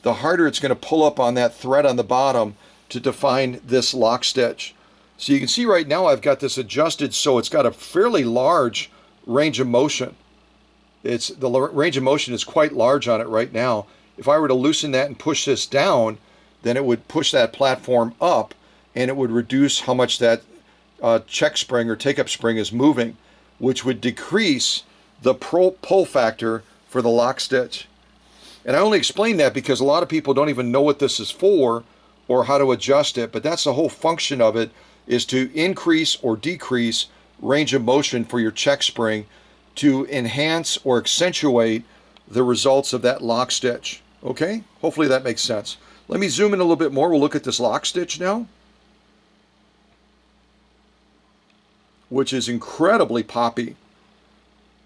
S1: the harder it's going to pull up on that thread on the bottom to define this lock stitch. So you can see right now I've got this adjusted so it's got a fairly large range of motion. The range of motion is quite large on it right now. If I were to loosen that and push this down, then it would push that platform up and it would reduce how much that check spring or take-up spring is moving, which would decrease the pull factor for the lock stitch. And I only explain that because a lot of people don't even know what this is for or how to adjust it, but that's the whole function of it, is to increase or decrease range of motion for your check spring to enhance or accentuate the results of that lock stitch. Okay? Hopefully that makes sense. Let me zoom in a little bit more. We'll look at this lock stitch now, which is incredibly poppy.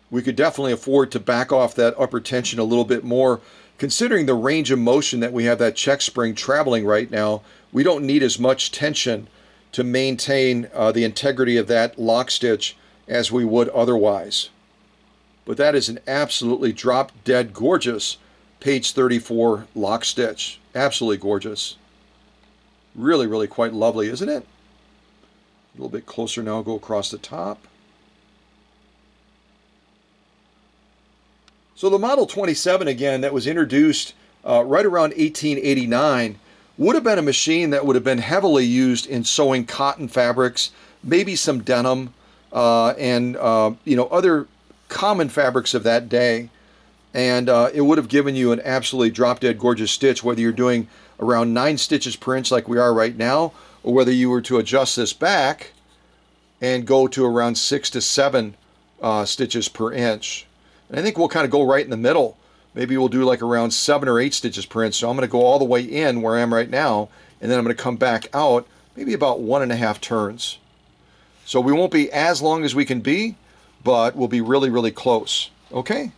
S1: We could definitely afford to back off that upper tension a little bit more. Considering the range of motion that we have that check spring traveling right now, we don't need as much tension to maintain the integrity of that lock stitch as we would otherwise. But that is an absolutely drop dead gorgeous page 34 lock stitch. Absolutely gorgeous. Really, really quite lovely, isn't it? A little bit closer now, go across the top. So the Model 27, again, that was introduced right around 1889, would have been a machine that would have been heavily used in sewing cotton fabrics, maybe some denim, and other common fabrics of that day. And it would have given you an absolutely drop-dead gorgeous stitch, whether you're doing around 9 stitches per inch like we are right now, or whether you were to adjust this back and go to around 6 to 7 stitches per inch. And I think we'll kind of go right in the middle. Maybe we'll do like around 7 or 8 stitches per inch. So I'm going to go all the way in where I am right now, and then I'm going to come back out maybe about 1.5 turns. So we won't be as long as we can be, but we'll be really, really close. Okay?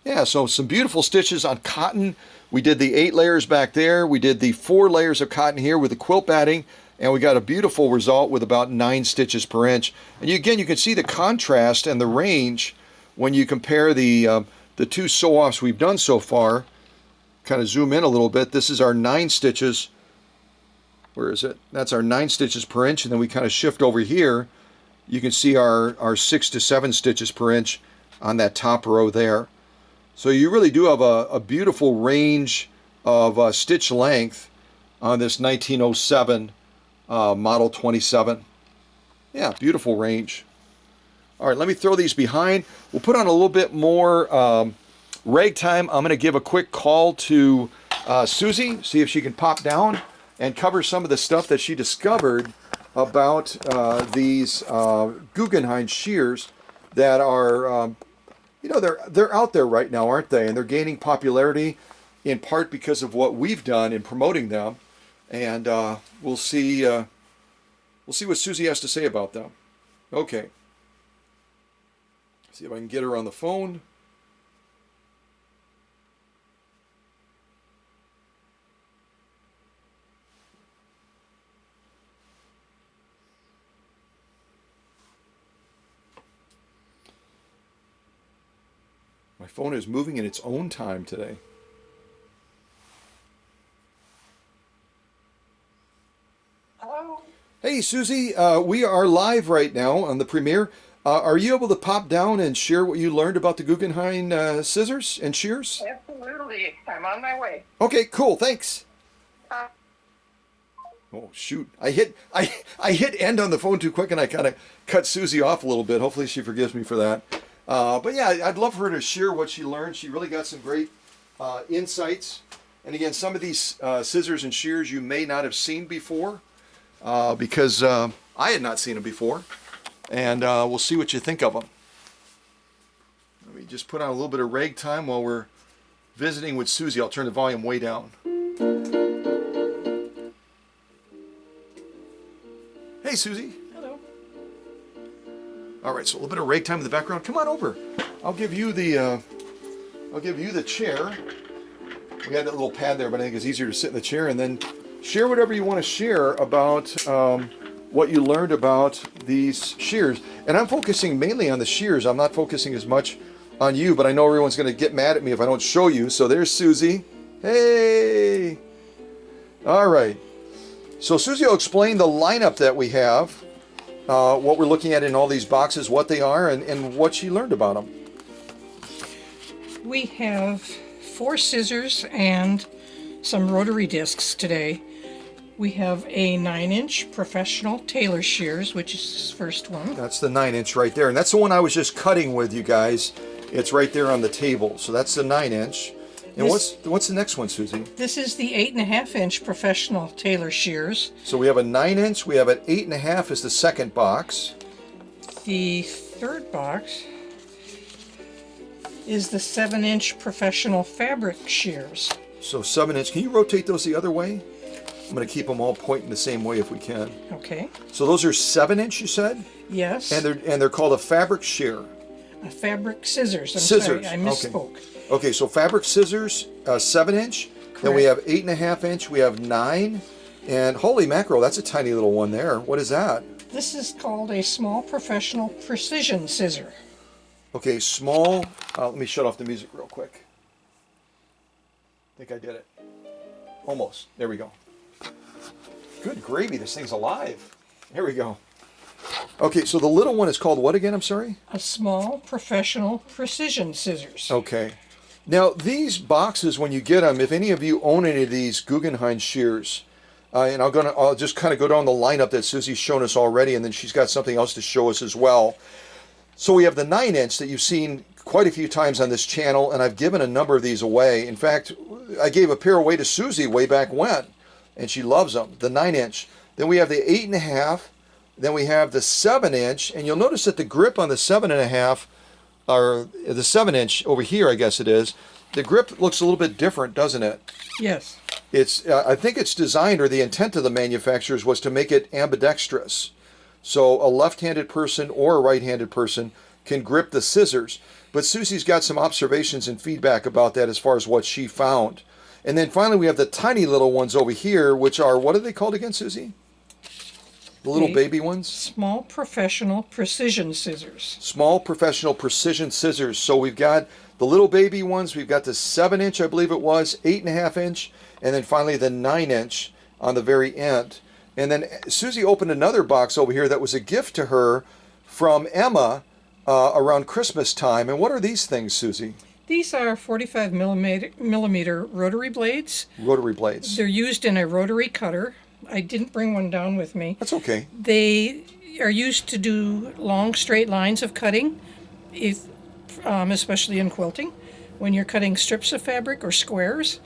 S1: Yeah, so some beautiful stitches on cotton. We did the 8 layers back there. We did the 4 layers of cotton here with the quilt batting, and we got a beautiful result with about 9 stitches per inch. And again, you can see the contrast and the range when you compare the two sew-offs we've done so far. Kind of zoom in a little bit. This is our 9 stitches. Where is it? That's our 9 stitches per inch, and then we kind of shift over here. You can see our 6 to 7 stitches per inch on that top row there. So you really do have a beautiful range of stitch length on this 1907 Model 27. Yeah, beautiful range. All right, let me throw these behind. We'll put on a little bit more rag time. I'm going to give a quick call to Susie, see if she can pop down and cover some of the stuff that she discovered about these Guggenhein shears that are, they're out there right now, aren't they? And they're gaining popularity in part because of what we've done in promoting them. And we'll see what Susie has to say about them. Okay. See if I can get her on the phone. My phone is moving in its own time today.
S2: Hello?
S1: Hey, Susie, we are live right now on the premiere. Are you able to pop down and share what you learned about the Guggenhein scissors and shears?
S2: Absolutely. I'm on my way.
S1: Okay, cool. Thanks.
S2: Uh,
S1: Oh shoot! I hit end on the phone too quick, and I kind of cut Susie off a little bit. Hopefully, she forgives me for that. But yeah, I'd love for her to share what she learned. She really got some great insights. And again, some of these scissors and shears you may not have seen before because I had not seen them before. And we'll see what you think of them. Let me just put on a little bit of rag time while we're visiting with Susie. I'll turn the volume way down. Hey, Susie.
S2: Hello.
S1: All right, so a little bit of rag time in the background. Come on over. I'll give you the chair. We had that little pad there, but I think it's easier to sit in the chair, and then share whatever you want to share about what you learned about these shears. And I'm focusing mainly on the shears. I'm not focusing as much on you, but I know everyone's going to get mad at me if I don't show you. So there's Susie. Hey! All right. So Susie will explain the lineup that we have, what we're looking at in all these boxes, what they are, and what she learned about them.
S3: We have 4 scissors and some rotary discs today. We have a 9-inch professional tailor shears, which is this first one.
S1: That's the 9-inch right there, and that's the one I was just cutting with you guys. It's right there on the table. So that's the 9-inch. And what's the next one, Susie?
S3: This is the 8.5-inch professional tailor shears.
S1: So we have a 9-inch, we have an 8.5 is the second box.
S3: The third box is the 7-inch professional fabric shears.
S1: So 7-inch. Can you rotate those the other way? I'm going to keep them all pointing the same way if we can.
S3: Okay.
S1: So those are 7-inch, you said?
S3: Yes.
S1: And they're called a fabric shear.
S3: A fabric scissors.
S1: Scissors.
S3: Sorry, I misspoke.
S1: Okay, so fabric scissors, 7-inch. Then we have 8.5-inch. We have 9. And holy mackerel, that's a tiny little one there. What is that?
S3: This is called a small professional precision scissor.
S1: Okay, small. Let me shut off the music real quick. I think I did it. Almost. There we go. Good gravy, this thing's alive. There we go. Okay, so the little one is called what again? I'm sorry?
S3: A small professional precision scissors.
S1: Okay. Now, these boxes, when you get them, if any of you own any of these Guggenhein shears, and I'll just kind of go down the lineup that Susie's shown us already, and then she's got something else to show us as well. So we have the 9-inch that you've seen quite a few times on this channel, and I've given a number of these away. In fact, I gave a pair away to Susie way back when, and she loves them, the 9-inch. Then we have the 8.5, then we have the 7-inch, and you'll notice that the grip on the 7.5, or the 7-inch over here, I guess it is, the grip looks a little bit different, doesn't it?
S3: Yes.
S1: It's, I think it's designed, or the intent of the manufacturers was to make it ambidextrous. So a left-handed person or a right-handed person can grip the scissors. But Susie's got some observations and feedback about that as far as what she found. And then finally we have the tiny little ones over here, which are, what are they called again, Susie? The little baby ones?
S3: Small professional precision scissors.
S1: Small professional precision scissors. So we've got the little baby ones, we've got the 7-inch, I believe it was, 8.5-inch, and then finally the 9-inch on the very end. And then Susie opened another box over here that was a gift to her from Emma around Christmas time. And what are these things, Susie?
S3: These are 45 millimeter rotary blades.
S1: Rotary blades.
S3: They're used in a rotary cutter. I didn't bring one down with me.
S1: That's okay.
S3: They are used to do long straight lines of cutting, especially in quilting. When you're cutting strips of fabric or squares,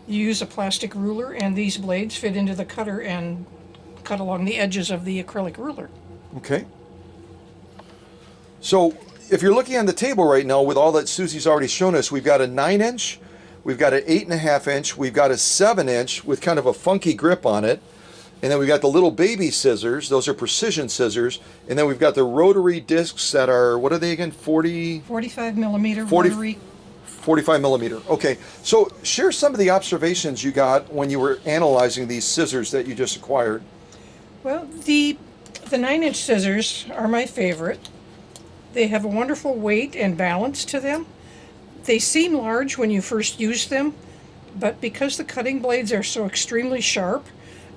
S3: you use a plastic ruler, and these blades fit into the cutter and cut along the edges of the acrylic ruler.
S1: Okay. So if you're looking on the table right now with all that Susie's already shown us, we've got a 9-inch, we've got an 8.5-inch, we've got a 7-inch with kind of a funky grip on it, and then we've got the little baby scissors, those are precision scissors, and then we've got the rotary discs that are, what are they again,
S3: 45 millimeter rotary.
S1: 45 millimeter. Okay, so share some of the observations you got when you were analyzing these scissors that you just acquired.
S3: Well, the 9-inch scissors are my favorite. They have a wonderful weight and balance to them. They seem large when you first use them, but because the cutting blades are so extremely sharp,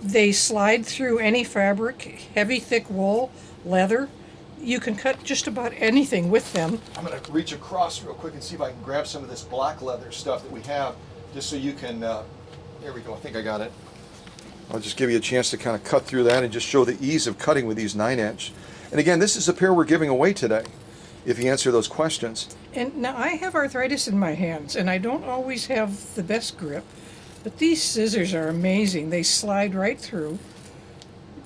S3: they slide through any fabric, heavy, thick wool, leather. You can cut just about anything with them.
S1: I'm going to reach across real quick and see if I can grab some of this black leather stuff that we have, just so you can, there we go, I think I got it. I'll just give you a chance to kind of cut through that and just show the ease of cutting with these 9-inch. And again, this is a pair we're giving away today, if you answer those questions.
S3: And now I have arthritis in my hands, and I don't always have the best grip, but these scissors are amazing. They slide right through.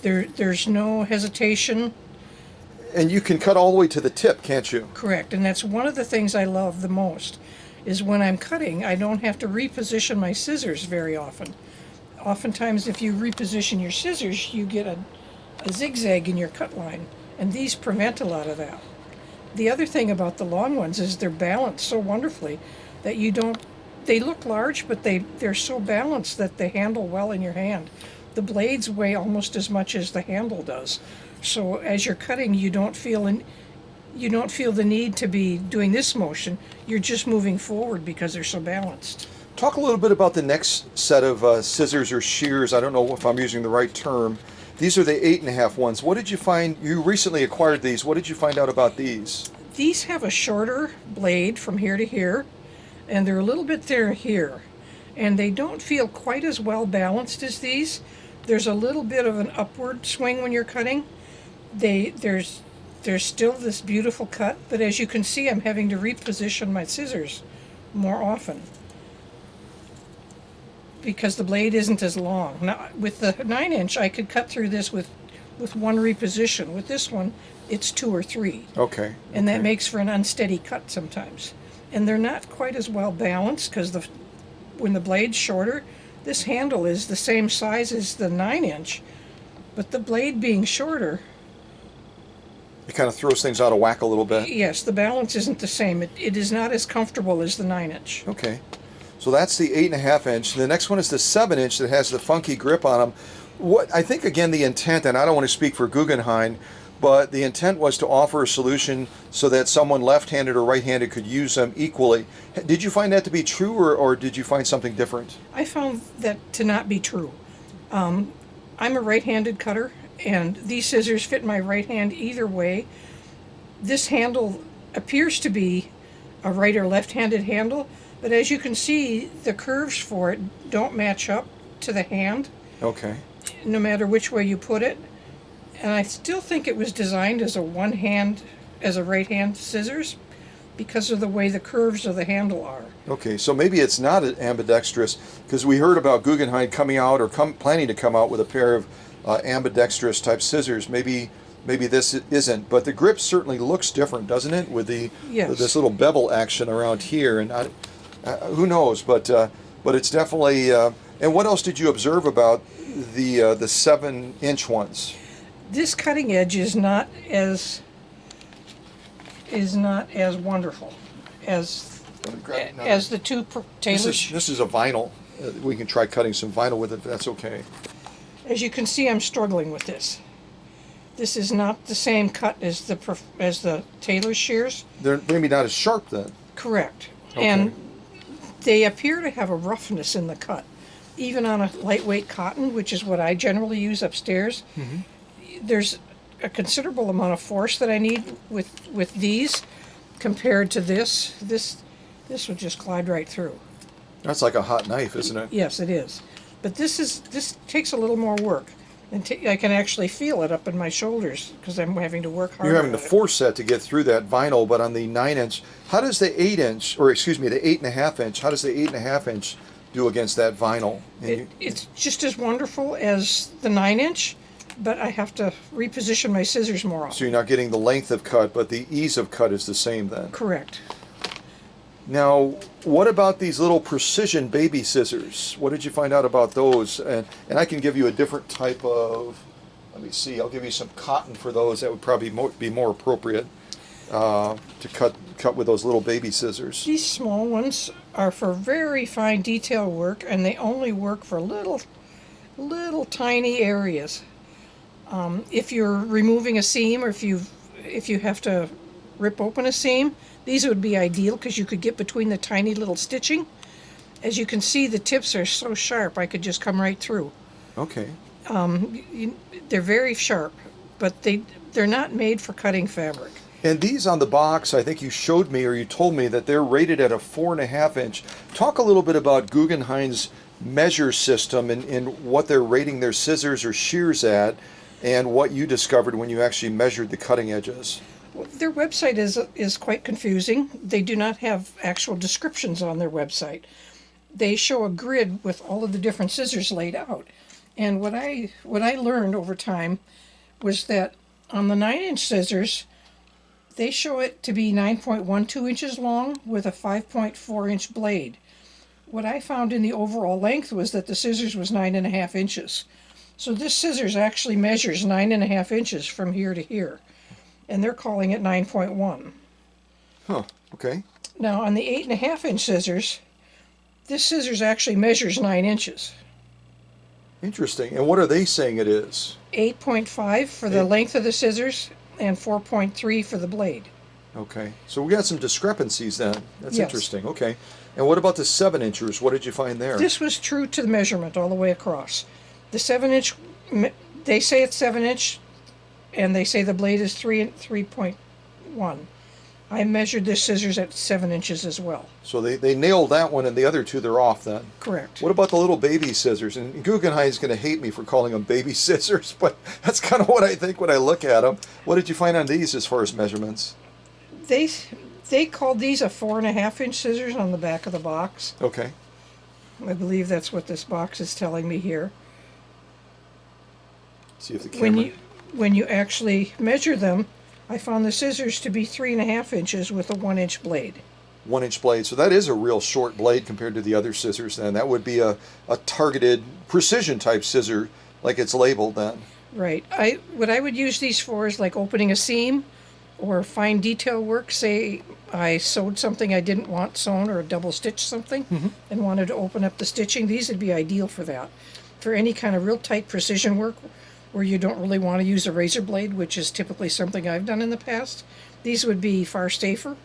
S3: There's no hesitation.
S1: And you can cut all the way to the tip, can't you?
S3: Correct, and that's one of the things I love the most, is when I'm cutting, I don't have to reposition my scissors very often. Oftentimes, if you reposition your scissors, you get a zigzag in your cut line, and these prevent a lot of that. The other thing about the long ones is they're balanced so wonderfully that you don't, they look large, but they're so balanced that they handle well in your hand. the blades weigh almost as much as the handle does. So as you're cutting, you don't feel the need to be doing this motion. You're just moving forward because they're so balanced.
S1: Talk a little bit about the next set of scissors or shears. I don't know if I'm using the right term. These are the 8.5 ones. What did you find? You recently acquired these. What did you find out about these?
S3: These have a shorter blade from here to here, and they're a little bit there here. And they don't feel quite as well balanced as these. There's a little bit of an upward swing when you're cutting. There's still this beautiful cut, but as you can see, I'm having to reposition my scissors more often because the blade isn't as long. Now, with the 9-inch, I could cut through this with one reposition. With this one, it's 2 or 3.
S1: Okay.
S3: And that makes for an unsteady cut sometimes. And they're not quite as well balanced because when the blade's shorter, this handle is the same size as the 9-inch, but the blade being shorter,
S1: It kind of throws things out of whack a little bit.
S3: yes, the balance isn't the same. It is not as comfortable as the 9-inch.
S1: Okay. So that's the 8.5-inch. The next one is the 7-inch that has the funky grip on them. What I think, again, the intent, and I don't want to speak for Guggenhein, but the intent was to offer a solution so that someone left-handed or right-handed could use them equally. Did you find that to be true, or did you find something different?
S3: I found that to not be true. I'm a right-handed cutter, and these scissors fit my right hand either way. This handle appears to be a right or left-handed handle, but as you can see, the curves for it don't match up to the hand,
S1: Okay.
S3: no matter which way you put it. And I still think it was designed as a right-hand scissors because of the way the curves of the handle are.
S1: Okay, so maybe it's not ambidextrous, because we heard about Guggenhein coming out or planning to come out with a pair of ambidextrous type scissors. Maybe this isn't, but the grip certainly looks different, doesn't it? With
S3: Yes.
S1: this little bevel action around here, and who knows? But it's definitely. And what else did you observe about the 7-inch ones?
S3: This cutting edge is not as wonderful as the two tailors.
S1: This is a vinyl. We can try cutting some vinyl with it. If that's okay.
S3: As you can see, I'm struggling with this. This is not the same cut as the tailor's shears.
S1: They're maybe not as sharp then.
S3: Correct.
S1: Okay.
S3: And they appear to have a roughness in the cut. Even on a lightweight cotton, which is what I generally use upstairs, there's a considerable amount of force that I need with these compared to this. This would just glide right through.
S1: That's like a hot knife, isn't it?
S3: Yes, it is. But this takes a little more work. And I can actually feel it up in my shoulders because I'm having to work hard.
S1: You're having to
S3: at it.
S1: force that to get through that vinyl, but on the 9-inch, how does the 8-inch, or excuse me, the 8.5-inch, how does the 8.5-inch do against that vinyl?
S3: It's just as wonderful as the 9-inch, but I have to reposition my scissors more often.
S1: So you're not getting the length of cut, but the ease of cut is the same then.
S3: Correct.
S1: Now, what about these little precision baby scissors? What did you find out about those? And I can give you a different type of, let me see, I'll give you some cotton for those. That would probably be more appropriate to cut with those little baby scissors.
S3: These small ones are for very fine detail work, and they only work for little tiny areas. If you're removing a seam, or if you have to rip open a seam, these would be ideal because you could get between the tiny little stitching. As you can see, the tips are so sharp, I could just come right through.
S1: Okay.
S3: They're very sharp, but they're not made for cutting fabric.
S1: And these on the box, I think you showed me or you told me that they're rated at a 4.5-inch. Talk a little bit about Guggenheim's measure system and what they're rating their scissors or shears at, and what you discovered when you actually measured the cutting edges.
S3: Their website is quite confusing. They do not have actual descriptions on their website. They show a grid with all of the different scissors laid out. And what I learned over time was that on the 9-inch scissors, they show it to be 9.12 inches long with a 5.4-inch blade. What I found in the overall length was that the scissors was 9.5 inches. So this scissors actually measures 9.5 inches from here to here. And they're calling it 9.1.
S1: Huh, okay.
S3: Now on the 8.5-inch scissors, this scissors actually measures 9 inches.
S1: Interesting. And what are they saying it is?
S3: 8.5 for the length of the scissors and 4.3 for the blade.
S1: Okay. So we got some discrepancies then. That's
S3: Yes.
S1: interesting. Okay. And what about the 7-inchers? What did you find there?
S3: This was true to the measurement all the way across. The 7-inch, they say it's 7-inch, and they say the blade is 3.1. I measured the scissors at 7 inches as well.
S1: So they nailed that one, and the other two they're off then.
S3: Correct.
S1: What about the little baby scissors? And Guggenheim's going to hate me for calling them baby scissors, but that's kind of what I think when I look at them. What did you find on these as far as measurements?
S3: They called these a 4.5-inch scissors on the back of the box.
S1: Okay.
S3: I believe that's what this box is telling me here.
S1: See if the camera.
S3: When you actually measure them, I found the scissors to be 3.5 inches with a 1-inch blade.
S1: 1-inch blade. So that is a real short blade compared to the other scissors then. That would be a targeted precision type scissor like it's labeled then.
S3: Right. What I would use these for is like opening a seam or fine detail work. Say I sewed something I didn't want sewn or double stitched something and wanted to open up the stitching. These would be ideal for that. For any kind of real tight precision work where you don't really want to use a razor blade, which is typically something I've done in the past, these would be far safer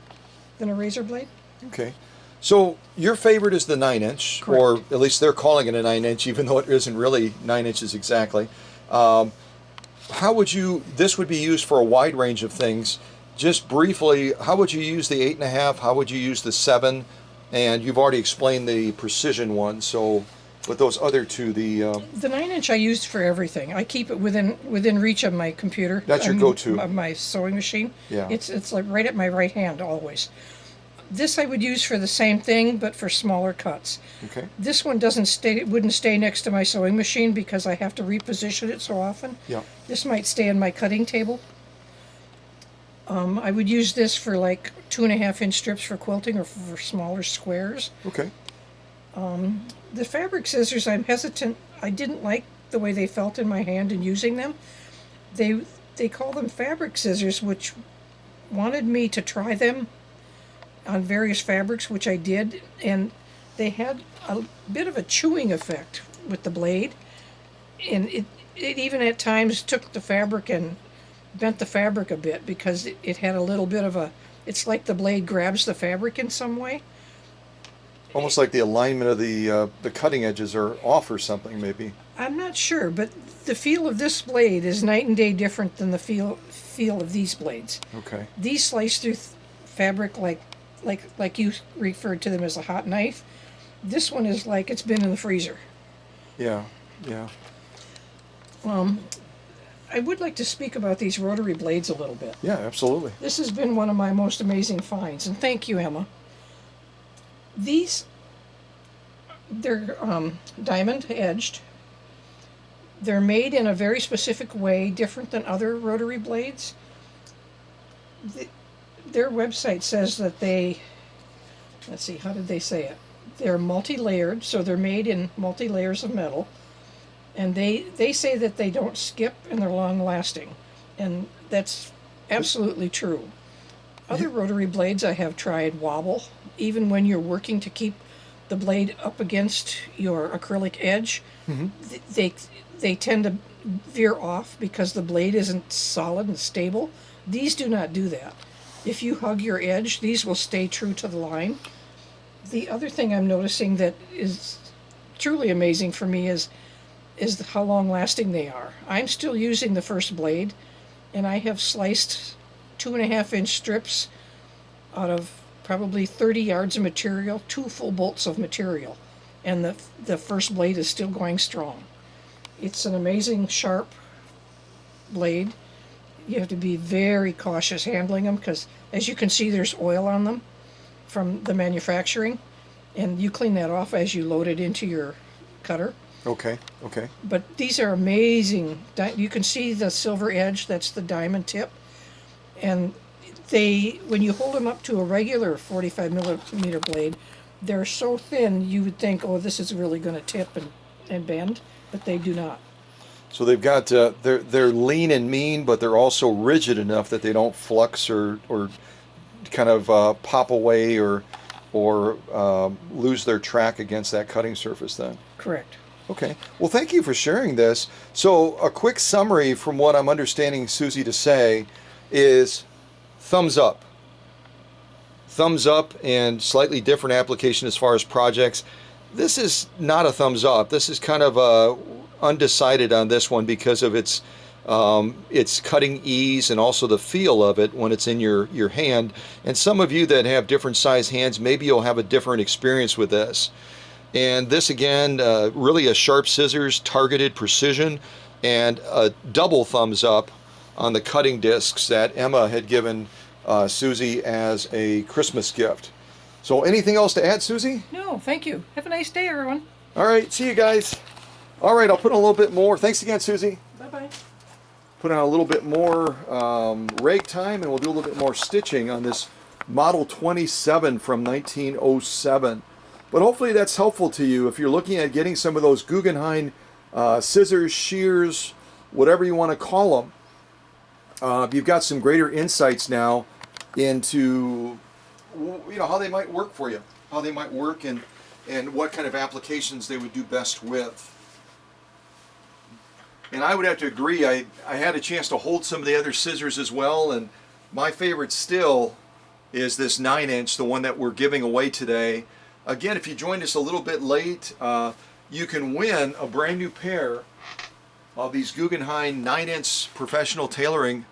S3: than a razor blade.
S1: Okay. So your favorite is the 9-inch,
S3: Correct.
S1: or at least they're calling it a 9-inch, even though it isn't really 9 inches exactly. How would you, this would be used for a wide range of things. Just briefly, how would you use the 8.5? How would you use the 7? And you've already explained the precision one, so with those other two, the
S3: 9-inch I used for everything. I keep it within reach of my computer.
S1: That's your go-to.
S3: Of my sewing machine.
S1: Yeah.
S3: It's like right at my right hand always. This I would use for the same thing, but for smaller cuts.
S1: okay.
S3: This one wouldn't stay next to my sewing machine because I have to reposition it so often.
S1: Yeah.
S3: This might stay on my cutting table. I would use this for like 2.5-inch strips for quilting or for smaller squares.
S1: Okay.
S3: The fabric scissors, I'm hesitant. I didn't like the way they felt in my hand in using them. They call them fabric scissors, which wanted me to try them on various fabrics, which I did, and they had a bit of a chewing effect with the blade, and it even at times took the fabric and bent the fabric a bit because it had a little bit of a, it's like the blade grabs the fabric in some way.
S1: Almost like the alignment of the cutting edges are off or something, maybe.
S3: I'm not sure, but the feel of this blade is night and day different than the feel of these blades.
S1: Okay.
S3: These slice through fabric like you referred to them as a hot knife. This one is like it's been in the freezer.
S1: Yeah. Yeah.
S3: I would like to speak about these rotary blades a little bit.
S1: Yeah, absolutely.
S3: This has been one of my most amazing finds, and thank you, Emma. They're diamond edged. They're made in a very specific way, different than other rotary blades. Their website says that let's see, how did they say it? They're multi-layered, so they're made in multi-layers of metal. And they say that they don't skip and they're long-lasting. And that's absolutely true. Other rotary blades I have tried wobble, even when you're working to keep the blade up against your acrylic edge. They tend to veer off because the blade isn't solid and stable. These do not do that. If you hug your edge, these will stay true to the line. The other thing I'm noticing that is truly amazing for me is how long-lasting they are. I'm still using the first blade, and I have sliced 2.5-inch strips out of probably 30 yards of material, 2 full bolts of material, and the first blade is still going strong. It's an amazing sharp blade. You have to be very cautious handling them because, as you can see, there's oil on them from the manufacturing, and you clean that off as you load it into your cutter.
S1: Okay. Okay.
S3: But these are amazing. You can see the silver edge, that's the diamond tip. And when you hold them up to a regular 45 millimeter blade, they're so thin you would think, oh, this is really going to tip and bend, but they do not.
S1: So they've got they're lean and mean, but they're also rigid enough that they don't flux or kind of pop away or lose their track against that cutting surface. Then.
S3: Correct.
S1: Okay. Well, thank you for sharing this. So, a quick summary from what I'm understanding Susie to say is thumbs up. Thumbs up and slightly different application as far as projects. This is not a thumbs up. This is kind of undecided on this one because of its cutting ease and also the feel of it when it's in your hand. And some of you that have different size hands, maybe you'll have a different experience with this. And this again, really a sharp scissors, targeted precision, and a double thumbs up on the cutting discs that Emma had given Susie as a Christmas gift. So anything else to add, Susie?
S3: No, thank you. Have a nice day, everyone.
S1: All right, see you guys. All right, I'll put on a little bit more. Thanks again, Susie.
S3: Bye-bye.
S1: Put on a little bit more rag time, and we'll do a little bit more stitching on this Model 27 from 1907. But hopefully that's helpful to you if you're looking at getting some of those Guggenhein scissors, shears, whatever you want to call them. You've got some greater insights now into how they might work for you, how they might work, and what kind of applications they would do best with. And I would have to agree, I had a chance to hold some of the other scissors as well, and my favorite still is this 9-inch, the one that we're giving away today. Again, if you joined us a little bit late, you can win a brand new pair of these Guggenhein 9-inch professional tailoring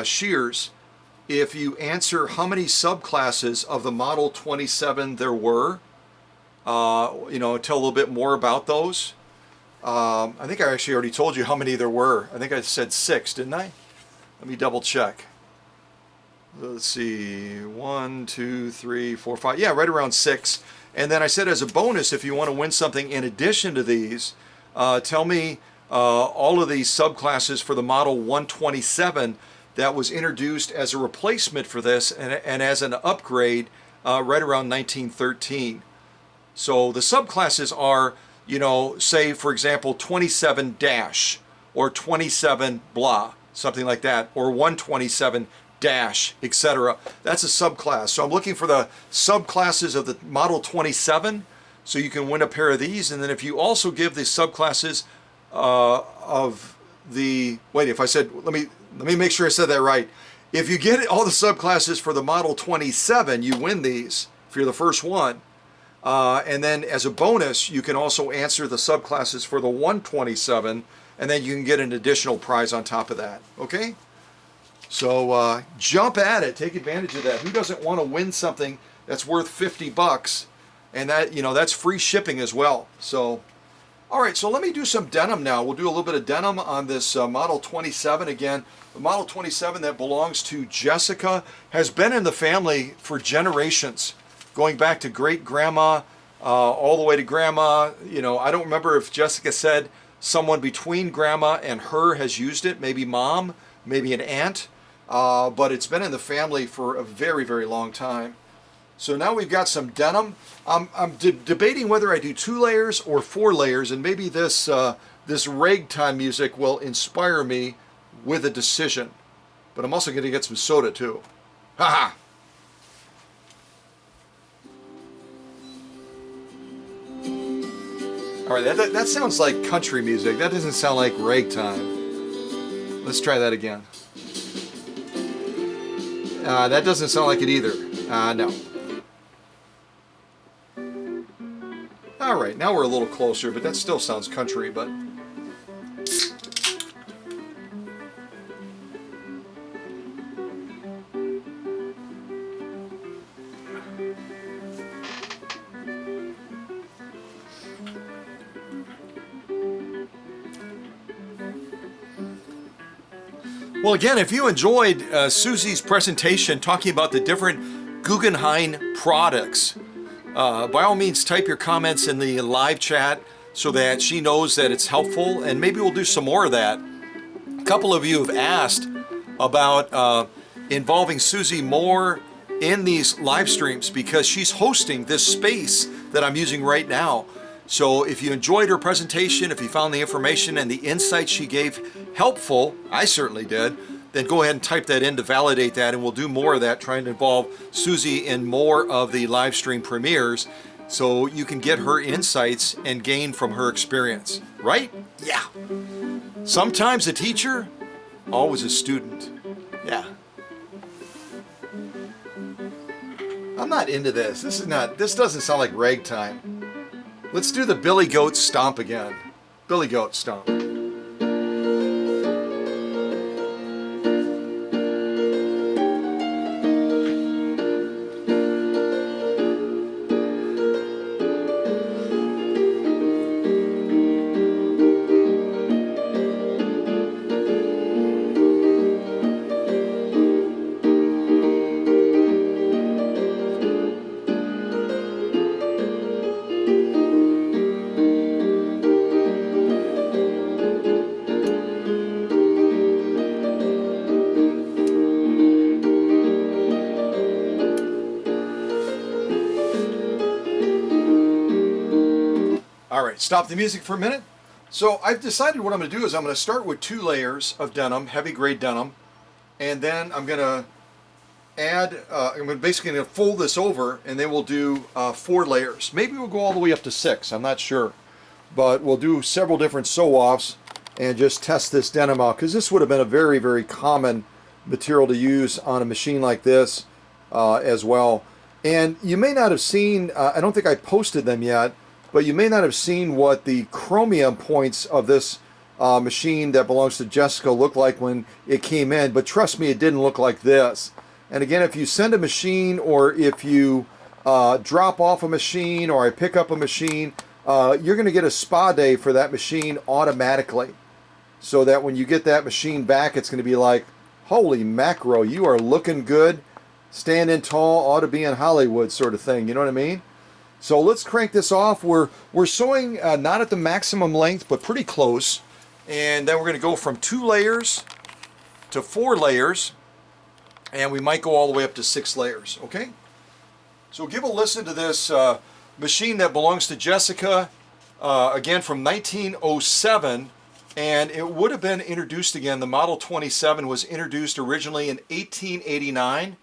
S1: shears if you answer how many subclasses of the Model 27 there were. Tell a little bit more about those. I think I actually already told you how many there were. I think I said 6, didn't I? Let me double check. Let's see, 1, 2, 3, 4, 5. Yeah, right around 6. And then I said as a bonus, if you want to win something in addition to these, tell me all of these subclasses for the Model 127 that was introduced as a replacement for this and as an upgrade right around 1913. So the subclasses are, say for example 27 dash or 27 blah, something like that, or 127 dash, etc. That's a subclass. So I'm looking for the subclasses of the Model 27, so you can win a pair of these. And then if you also give the subclasses of the, wait, if I said, let me make sure I said that right. If you get all the subclasses for the Model 27, you win these if you're the first one. And then as a bonus, you can also answer the subclasses for the 127, and then you can get an additional prize on top of that. Okay? So jump at it, take advantage of that. Who doesn't want to win something that's worth $50? And that, that's free shipping as well. So, all right, so let me do some denim now. We'll do a little bit of denim on this Model 27 again. The Model 27 that belongs to Jessica has been in the family for generations, going back to great-grandma, all the way to grandma. I don't remember if Jessica said someone between grandma and her has used it, maybe mom, maybe an aunt. But it's been in the family for a very, very long time. So now we've got some denim. I'm debating whether I do 2 layers or 4 layers, and maybe this ragtime music will inspire me with a decision. But I'm also going to get some soda too. Haha! All right, that sounds like country music. That doesn't sound like ragtime. Let's try that again. That doesn't sound like it either. No. All right, now we're a little closer, but that still sounds country, but... Well, again, if you enjoyed Susie's presentation talking about the different Guggenhein products, by all means type your comments in the live chat so that she knows that it's helpful, and maybe we'll do some more of that. A couple of you have asked about involving Susie more in these live streams because she's hosting this space that I'm using right now. So if you enjoyed her presentation, if you found the information and the insights she gave helpful, I certainly did, then go ahead and type that in to validate that, and we'll do more of that, trying to involve Susie in more of the live stream premieres. so you can get her insights and gain from her experience, right? Yeah. Sometimes a teacher, always a student. Yeah. I'm not into this. This doesn't sound like ragtime. Let's do the Billy Goat Stomp again. Billy Goat Stomp. All right, stop the music for a minute. So I've decided what I'm going to do is I'm going to start with 2 layers of denim, heavy grade denim, and then I'm going to add, basically going to fold this over, and then we'll do 4 layers. Maybe we'll go all the way up to 6, I'm not sure. But we'll do several different sew-offs and just test this denim out, because this would have been a very, very common material to use on a machine like this as well. And you may not have seen, I don't think I posted them yet, but you may not have seen what the chromium points of this machine that belongs to Jessica looked like when it came in. But trust me, it didn't look like this. And again, if you send a machine, or if you drop off a machine, or I pick up a machine, you're going to get a spa day for that machine automatically. So that when you get that machine back, it's going to be like, holy macro, you are looking good, standing tall, ought to be in Hollywood sort of thing. You know what I mean? So let's crank this off. We're sewing not at the maximum length, but pretty close. And then we're going to go from 2 layers to 4 layers. And we might go all the way up to 6 layers, okay? So give a listen to this machine that belongs to Jessica, again from 1907. And it would have been introduced again. The Model 27 was introduced originally in 1889.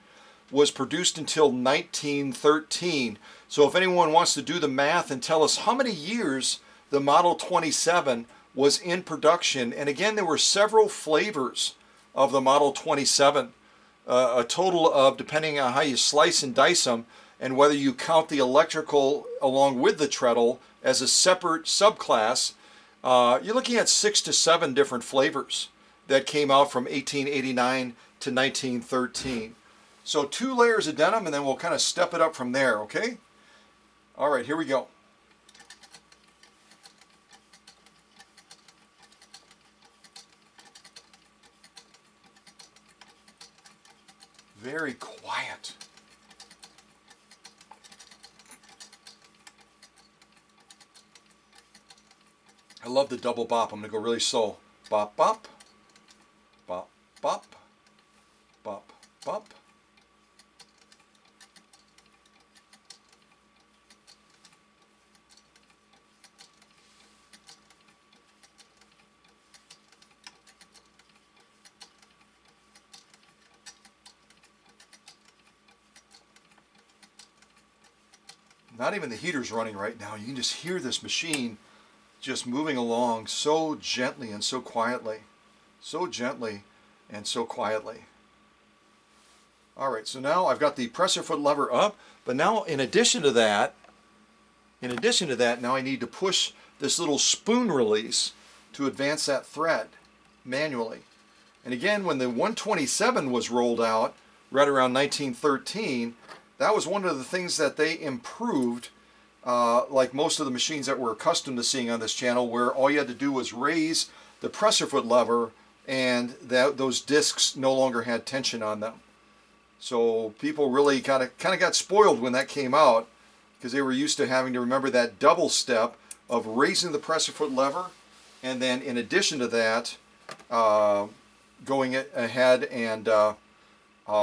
S1: Was produced until 1913. So if anyone wants to do the math and tell us how many years the Model 27 was in production, and again there were several flavors of the Model 27, a total of, depending on how you slice and dice them, and whether you count the electrical along with the treadle as a separate subclass, you're looking at 6 to 7 different flavors that came out from 1889 to 1913. So 2 layers of denim, and then we'll kind of step it up from there, okay? All right, here we go. Very quiet. I love the double bop. I'm going to go really slow. Bop, bop. Bop, bop. Bop, bop. Not even the heater's running right now. You can just hear this machine just moving along so gently and so quietly. So gently and so quietly. All right, so now I've got the presser foot lever up, but now in addition to that, now I need to push this little spoon release to advance that thread manually. And again, when the 127 was rolled out, right around 1913, that was one of the things that they improved, like most of the machines that we're accustomed to seeing on this channel, where all you had to do was raise the presser foot lever and those discs no longer had tension on them. So people really kind of got spoiled when that came out, because they were used to having to remember that double step of raising the presser foot lever, and then in addition to that, going ahead and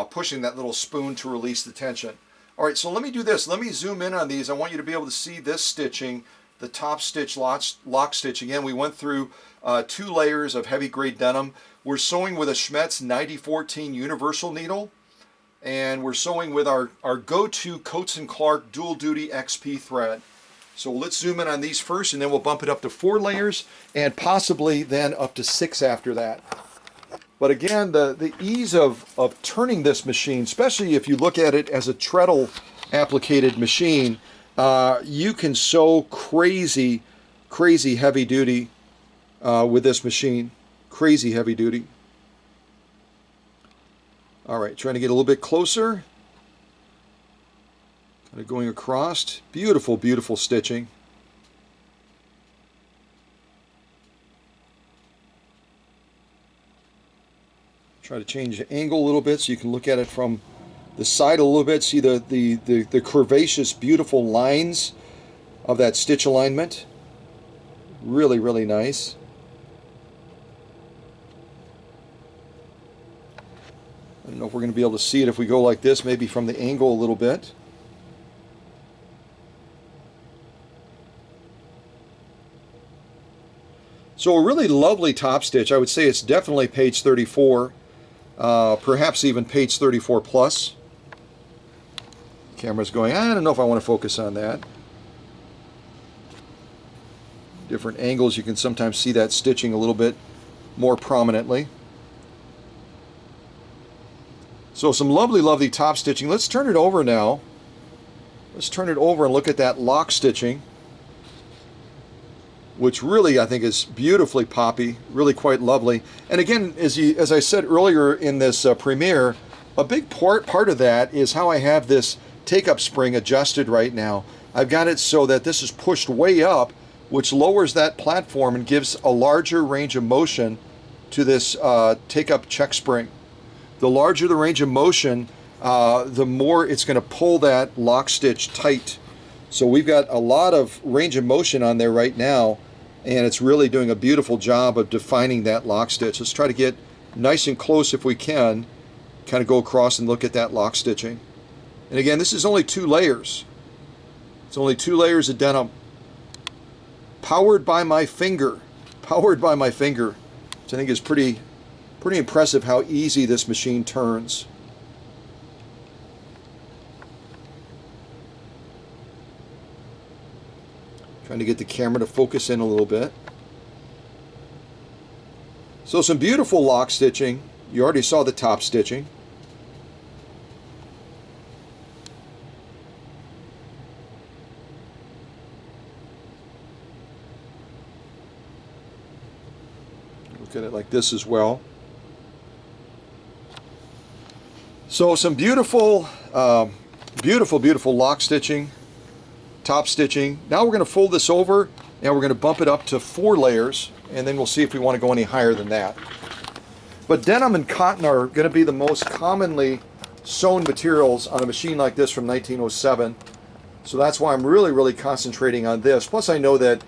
S1: pushing that little spoon to release the tension. All right, so let me do this. Let me zoom in on these. I want you to be able to see this stitching, the top stitch, lock stitch. Again, we went through 2 layers of heavy grade denim. We're sewing with a Schmetz 9014 universal needle. and we're sewing with our go-to Coats & Clark Dual Duty XP thread. So let's zoom in on these first, and then we'll bump it up to 4 layers, and possibly then up to 6 after that. But again, the ease of turning this machine, especially if you look at it as a treadle applicated machine, you can sew crazy heavy duty with this machine. Crazy heavy duty. All right, trying to get a little bit closer. Kind of going across. Beautiful, beautiful stitching. Try to change the angle a little bit so you can look at it from the side a little bit. See the curvaceous, beautiful lines of that stitch alignment. Really, really nice. I don't know if we're going to be able to see it if we go like this, maybe from the angle a little bit. So a really lovely top stitch. I would say it's definitely page 34, perhaps even page 34 plus. Camera's going, I don't know if I want to focus on that. Different angles, you can sometimes see that stitching a little bit more prominently. So some lovely, lovely top stitching. Let's turn it over now. Let's turn it over and look at that lock stitching, which really I think is beautifully poppy, really quite lovely. And again, as I said earlier in this premiere, a big part of that is how I have this take-up spring adjusted right now. I've got it so that this is pushed way up, which lowers that platform and gives a larger range of motion to this take-up check spring. The larger the range of motion, the more it's going to pull that lock stitch tight. So we've got a lot of range of motion on there right now, and it's really doing a beautiful job of defining that lock stitch. Let's try to get nice and close if we can, kind of go across and look at that lock stitching. And again, this is only 2 layers. It's only 2 layers of denim. Powered by my finger. Powered by my finger. Which I think is pretty impressive how easy this machine turns. Trying to get the camera to focus in a little bit. So some beautiful lock stitching. You already saw the top stitching. Look at it like this as well. So some beautiful, beautiful lock stitching, top stitching. Now we're going to fold this over and we're going to bump it up to 4 layers, and then we'll see if we want to go any higher than that. But denim and cotton are going to be the most commonly sewn materials on a machine like this from 1907. So that's why I'm really concentrating on this. Plus I know that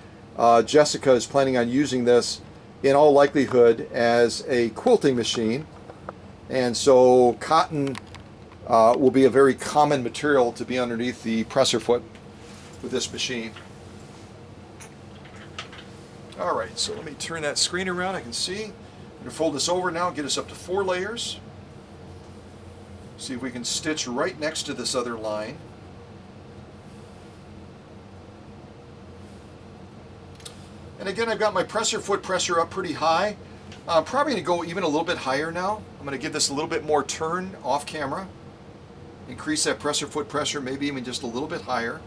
S1: Jessica is planning on using this in all likelihood as a quilting machine. And so cotton will be a very common material to be underneath the presser foot with this machine. All right, so let me turn that screen around. I can see. I'm going to fold this over now, get us up to 4 layers. See if we can stitch right next to this other line. And again, I've got my presser foot pressure up pretty high. I'm probably going to go even a little bit higher now. I'm going to give this a little bit more turn off camera. Increase that presser foot pressure, maybe even just a little bit higher.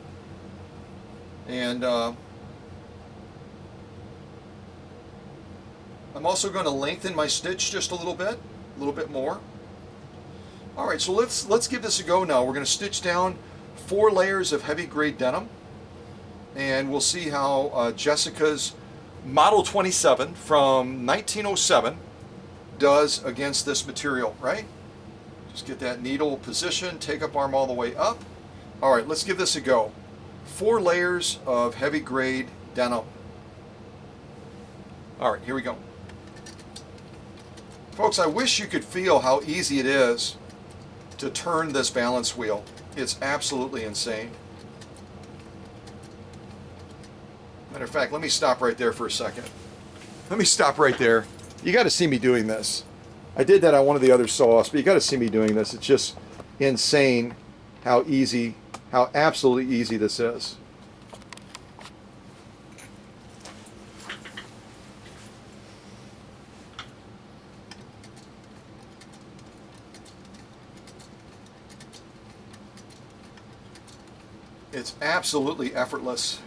S1: And I'm also going to lengthen my stitch just a little bit more. All right, so let's give this a go now. We're going to stitch down 4 layers of heavy grade denim, and we'll see how Jessica's Model 27 from 1907 does against this material, right? Just get that needle position, take up arm all the way up. All right, let's give this a go. 4 layers of heavy grade denim. All right, here we go. Folks, I wish you could feel how easy it is to turn this balance wheel. It's absolutely insane. Matter of fact, let me stop right there for a second. Let me stop right there. You got to see me doing this. I did that on one of the other sew-offs, but you got to see me doing this. It's just, insane how easy, how absolutely easy this is. It's absolutely effortless.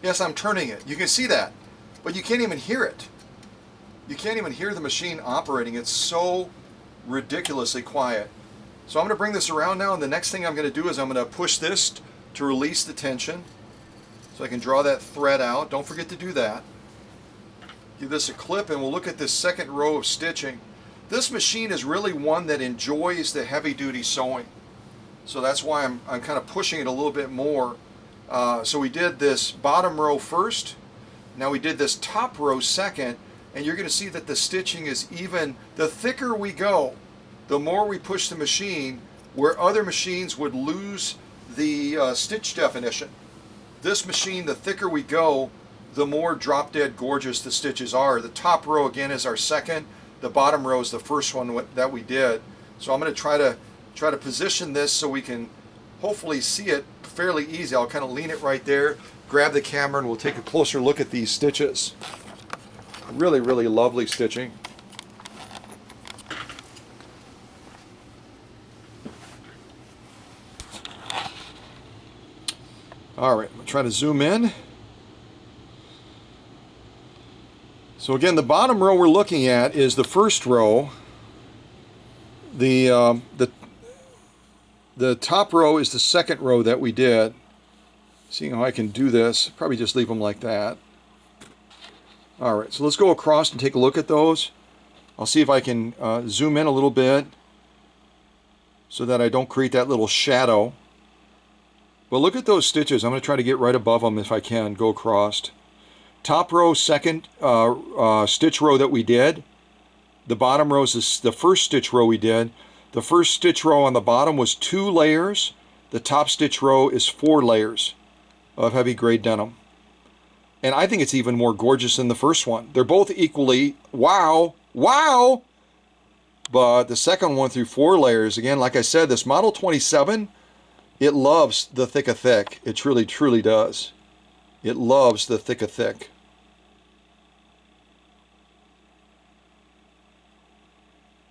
S1: Yes, I'm turning it. You can see that, but you can't even hear it. You can't even hear the machine operating. It's so ridiculously quiet. So I'm going to bring this around now, and the next thing I'm going to do is I'm going to push this to release the tension so I can draw that thread out. Don't forget to do that. Give this a clip, and we'll look at this second row of stitching. This machine is really one that enjoys the heavy-duty sewing. So that's why I'm kind of pushing it a little bit more. So we did this bottom row first. Now we did this top row second, and you're going to see that the stitching is even. The thicker we go, the more we push the machine, where other machines would lose the stitch definition. This machine, the thicker we go, the more drop dead gorgeous the stitches are. The top row again is our second. The bottom row is the first one that we did. So I'm going to try to position this so we can hopefully see it fairly easy. I'll kind of lean it right there, grab the camera, and we'll take a closer look at these stitches. Really, really lovely stitching. All right, I'm going to try to zoom in. So again, the bottom row we're looking at is the first row. The top row is the second row that we did. Seeing how I can do this, probably just leave them like that. All right, so let's go across and take a look at those. I'll see if I can zoom in a little bit so that I don't create that little shadow. But look at those stitches. I'm going to try to get right above them if I can, go across. Top row, second stitch row that we did. The bottom row is the first stitch row we did. The first stitch row on the bottom was 2 layers. The top stitch row is 4 layers of heavy grade denim. And I think it's even more gorgeous than the first one. They're both equally, wow, wow! But the second one through 4 layers, again, like I said, this Model 27, it loves the thick of thick. It truly, truly does. It loves the thick of thick.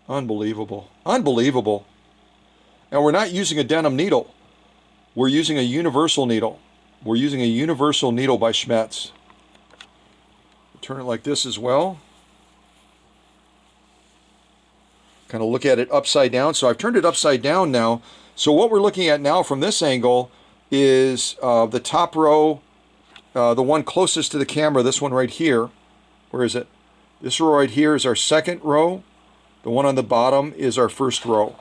S1: Unbelievable. Unbelievable. And we're not using a denim needle. We're using a universal needle. We're using a universal needle by Schmetz. Turn it like this as well. Kind of look at it upside down. So I've turned it upside down now. So what we're looking at now from this angle is the top row, the one closest to the camera, this one right here. Where is it? This row right here is our second row. The one on the bottom is our first row.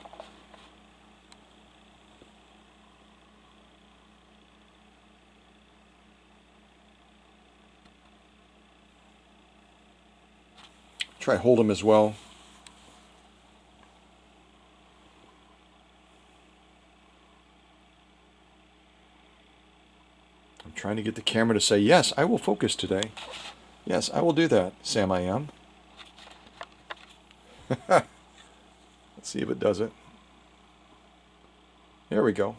S1: Try hold them as well. I'm trying to get the camera to say, yes, I will focus today. Yes, I will do that, Sam I am. Let's see if it does it. There we go.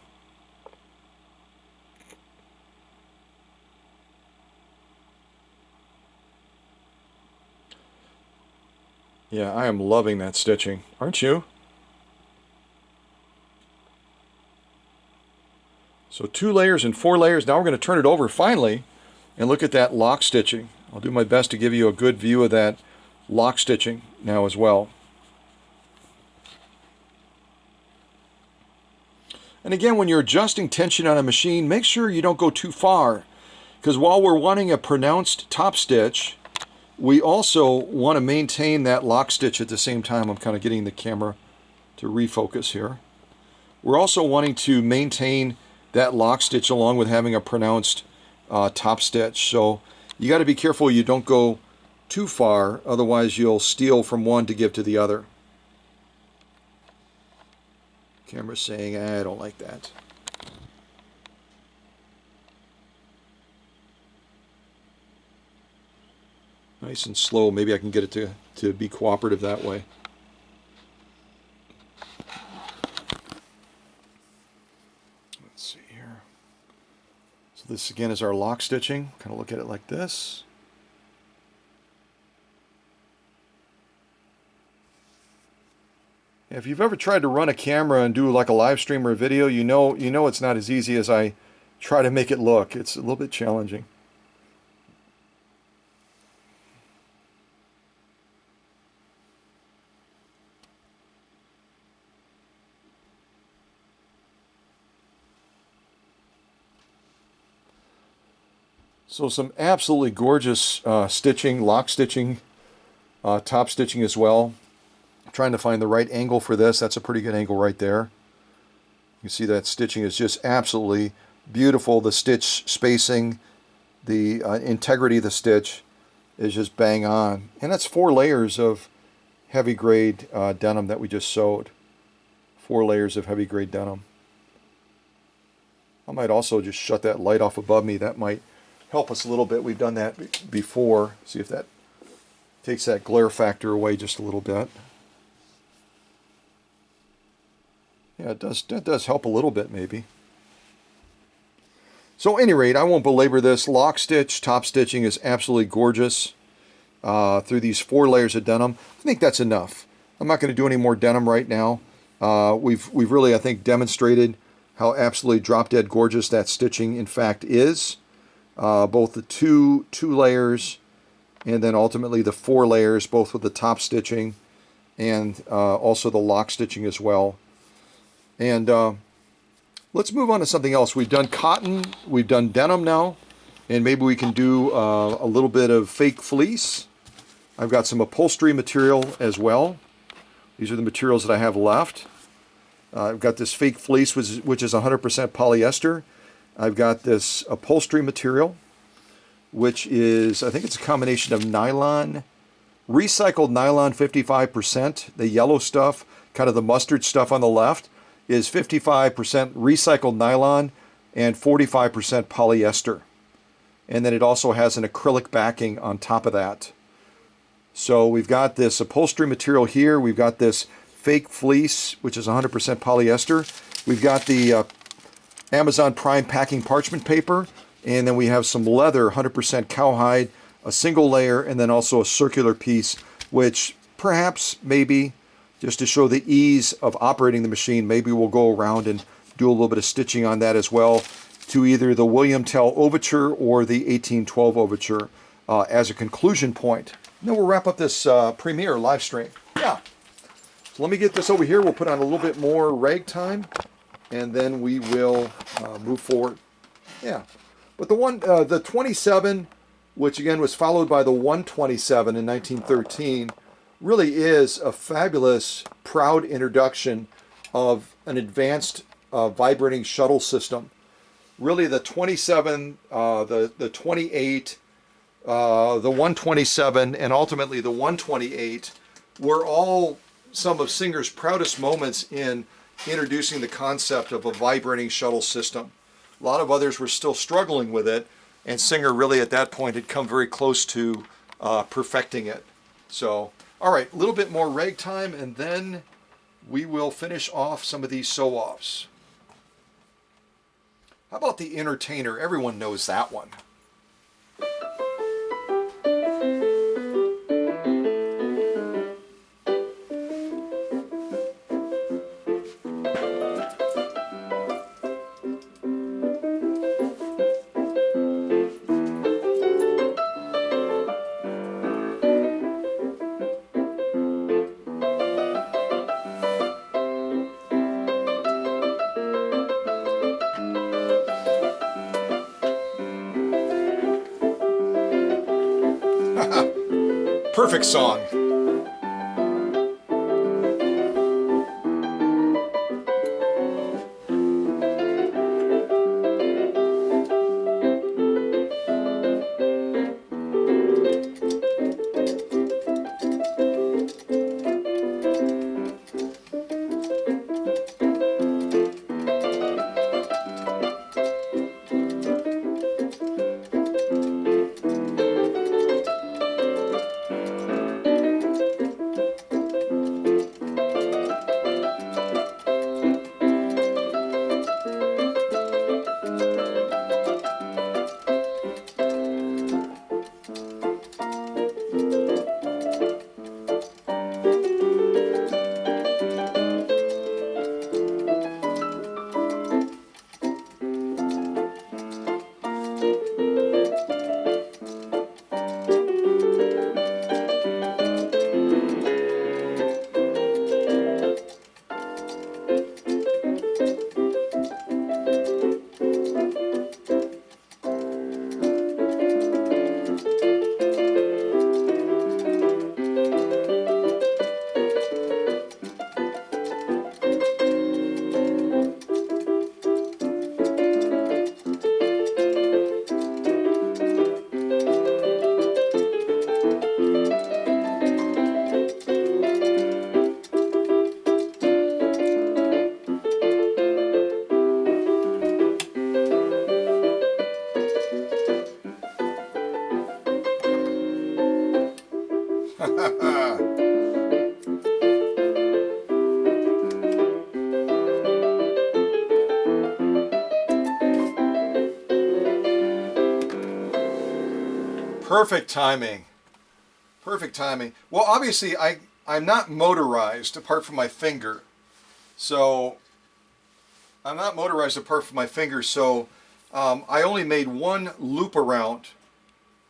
S1: Yeah, I am loving that stitching. Aren't you? So 2 layers and 4 layers. Now we're going to turn it over finally and look at that lock stitching. I'll do my best to give you a good view of that lock stitching now as well. And again, when you're adjusting tension on a machine, make sure you don't go too far, because while we're wanting a pronounced top stitch, we also want to maintain that lock stitch at the same time. I'm kind of getting the camera to refocus here. We're also wanting to maintain that lock stitch along with having a pronounced top stitch. So you got to be careful you don't go too far, otherwise you'll steal from one to give to the other. Camera's saying, I don't like that. Nice and slow. Maybe I can get it to be cooperative that way. Let's see here. So this again is our lock stitching. Kind of look at it like this. If you've ever tried to run a camera and do like a live stream or a video, you know it's not as easy as I try to make it look. It's a little bit challenging. So some absolutely gorgeous stitching, lock stitching, top stitching as well. I'm trying to find the right angle for this. That's a pretty good angle right there. You see that stitching is just absolutely beautiful. The stitch spacing, the integrity of the stitch is just bang on. And that's 4 layers of heavy grade denim that we just sewed. 4 layers of heavy grade denim. I might also just shut that light off above me. That might help us a little bit. We've done that before. See if that takes that glare factor away just a little bit. Yeah, that does help a little bit maybe. So at any rate, I won't belabor this. Lock stitch, top stitching is absolutely gorgeous through these 4 layers of denim. I think that's enough. I'm not going to do any more denim right now. We've really, I think, demonstrated how absolutely drop dead gorgeous that stitching in fact is. Both the two layers and then ultimately the 4 layers, both with the top stitching and also the lock stitching as well. And let's move on to something else. We've done cotton, we've done denim now, and maybe we can do a little bit of fake fleece. I've got some upholstery material as well. These are the materials that I have left. I've got this fake fleece, which is 100% polyester. I've got this upholstery material, which is, I think it's a combination of nylon, recycled nylon 55%. The yellow stuff, kind of the mustard stuff on the left, is 55% recycled nylon and 45% polyester. And then it also has an acrylic backing on top of that. So we've got this upholstery material here. We've got this fake fleece, which is 100% polyester. We've got the Amazon Prime packing parchment paper, and then we have some leather, 100% cowhide, a single layer, and then also a circular piece, which perhaps, maybe, just to show the ease of operating the machine, maybe we'll go around and do a little bit of stitching on that as well, to either the William Tell Overture or the 1812 Overture as a conclusion point. And then we'll wrap up this premiere live stream. Yeah. So let me get this over here. We'll put on a little bit more ragtime, and then we will move forward. Yeah. But the 27, which again was followed by the 127 in 1913, really is a fabulous, proud introduction of an advanced vibrating shuttle system. Really the 27, the 28, the 127, and ultimately the 128 were all some of Singer's proudest moments in introducing the concept of a vibrating shuttle system. A lot of others were still struggling with it, and Singer really at that point had come very close to perfecting it. So, all right, a little bit more ragtime, and then we will finish off some of these sew-offs. How about the Entertainer? Everyone knows that one. Perfect song. Perfect timing. Perfect timing. Well, obviously, I'm not motorized apart from my finger. So, I'm not motorized apart from my finger, so I only made one loop around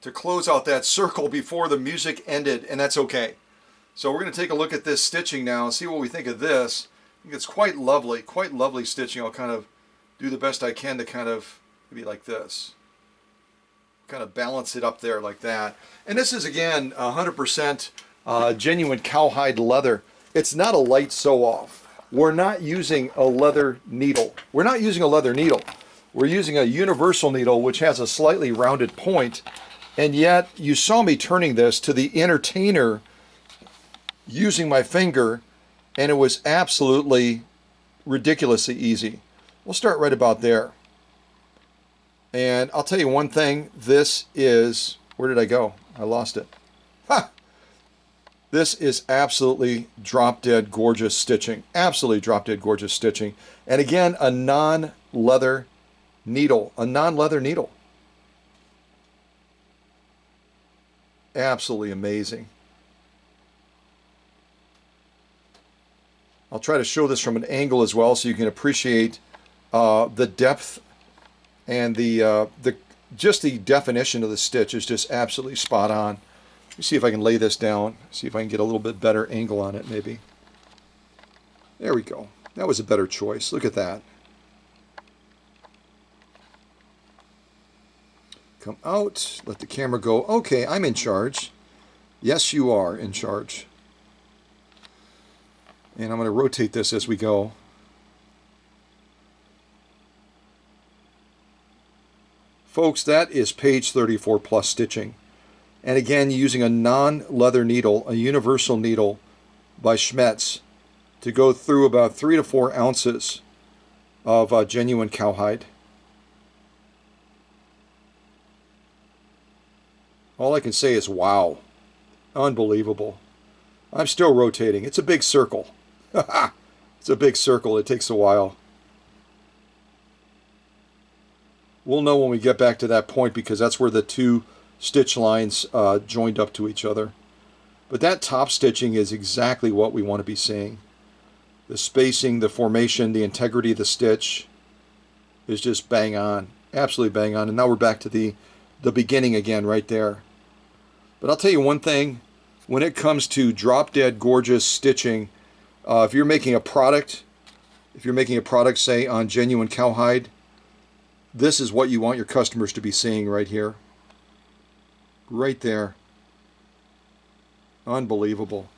S1: to close out that circle before the music ended, and that's okay. So we're going to take a look at this stitching now and see what we think of this. I think it's quite lovely stitching. I'll kind of do the best I can to kind of maybe like this. Kind of balance it up there like that. And this is again 100% genuine cowhide leather. It's not a light sew off. We're not using a leather needle. We're using a universal needle which has a slightly rounded point. And yet you saw me turning this to the entertainer using my finger, and it was absolutely ridiculously easy. We'll start right about there. And I'll tell you one thing, this is, where did I go? I lost it. Ha! This is absolutely drop dead gorgeous stitching. Absolutely drop dead gorgeous stitching. And again, a non-leather needle. Absolutely amazing. I'll try to show this from an angle as well so you can appreciate the depth and just the definition of the stitch is just absolutely spot on. Let me see if I can lay this down, see if I can get a little bit better angle on it maybe. There we go. That was a better choice. Look at that. Come out, let the camera go. Okay, I'm in charge. Yes, you are in charge. And I'm going to rotate this as we go. Folks, that is page 34 plus stitching. And again, using a non-leather needle, a universal needle by Schmetz to go through about 3 to 4 ounces of genuine cowhide. All I can say is wow. Unbelievable. I'm still rotating. It's a big circle. It's a big circle. It takes a while. We'll know when we get back to that point because that's where the two stitch lines joined up to each other. But that top stitching is exactly what we want to be seeing. The spacing, the formation, the integrity of the stitch is just bang on. Absolutely bang on. And now we're back to the beginning again right there. But I'll tell you one thing. When it comes to drop dead gorgeous stitching, if you're making a product, say on genuine cowhide, this is what you want your customers to be seeing right here. Right there. Unbelievable.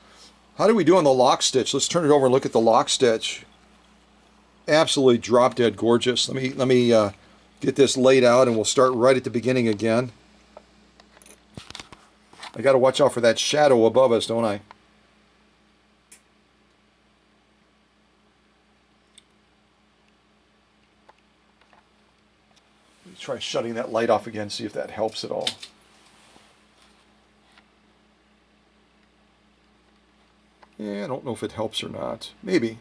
S1: How do we do on the lock stitch? Let's turn it over and look at the lock stitch. Absolutely drop dead gorgeous. Let me get this laid out and we'll start right at the beginning again. I got to watch out for that shadow above us, don't I? Let's try shutting that light off again, see if that helps at all. Yeah, I don't know if it helps or not. Maybe.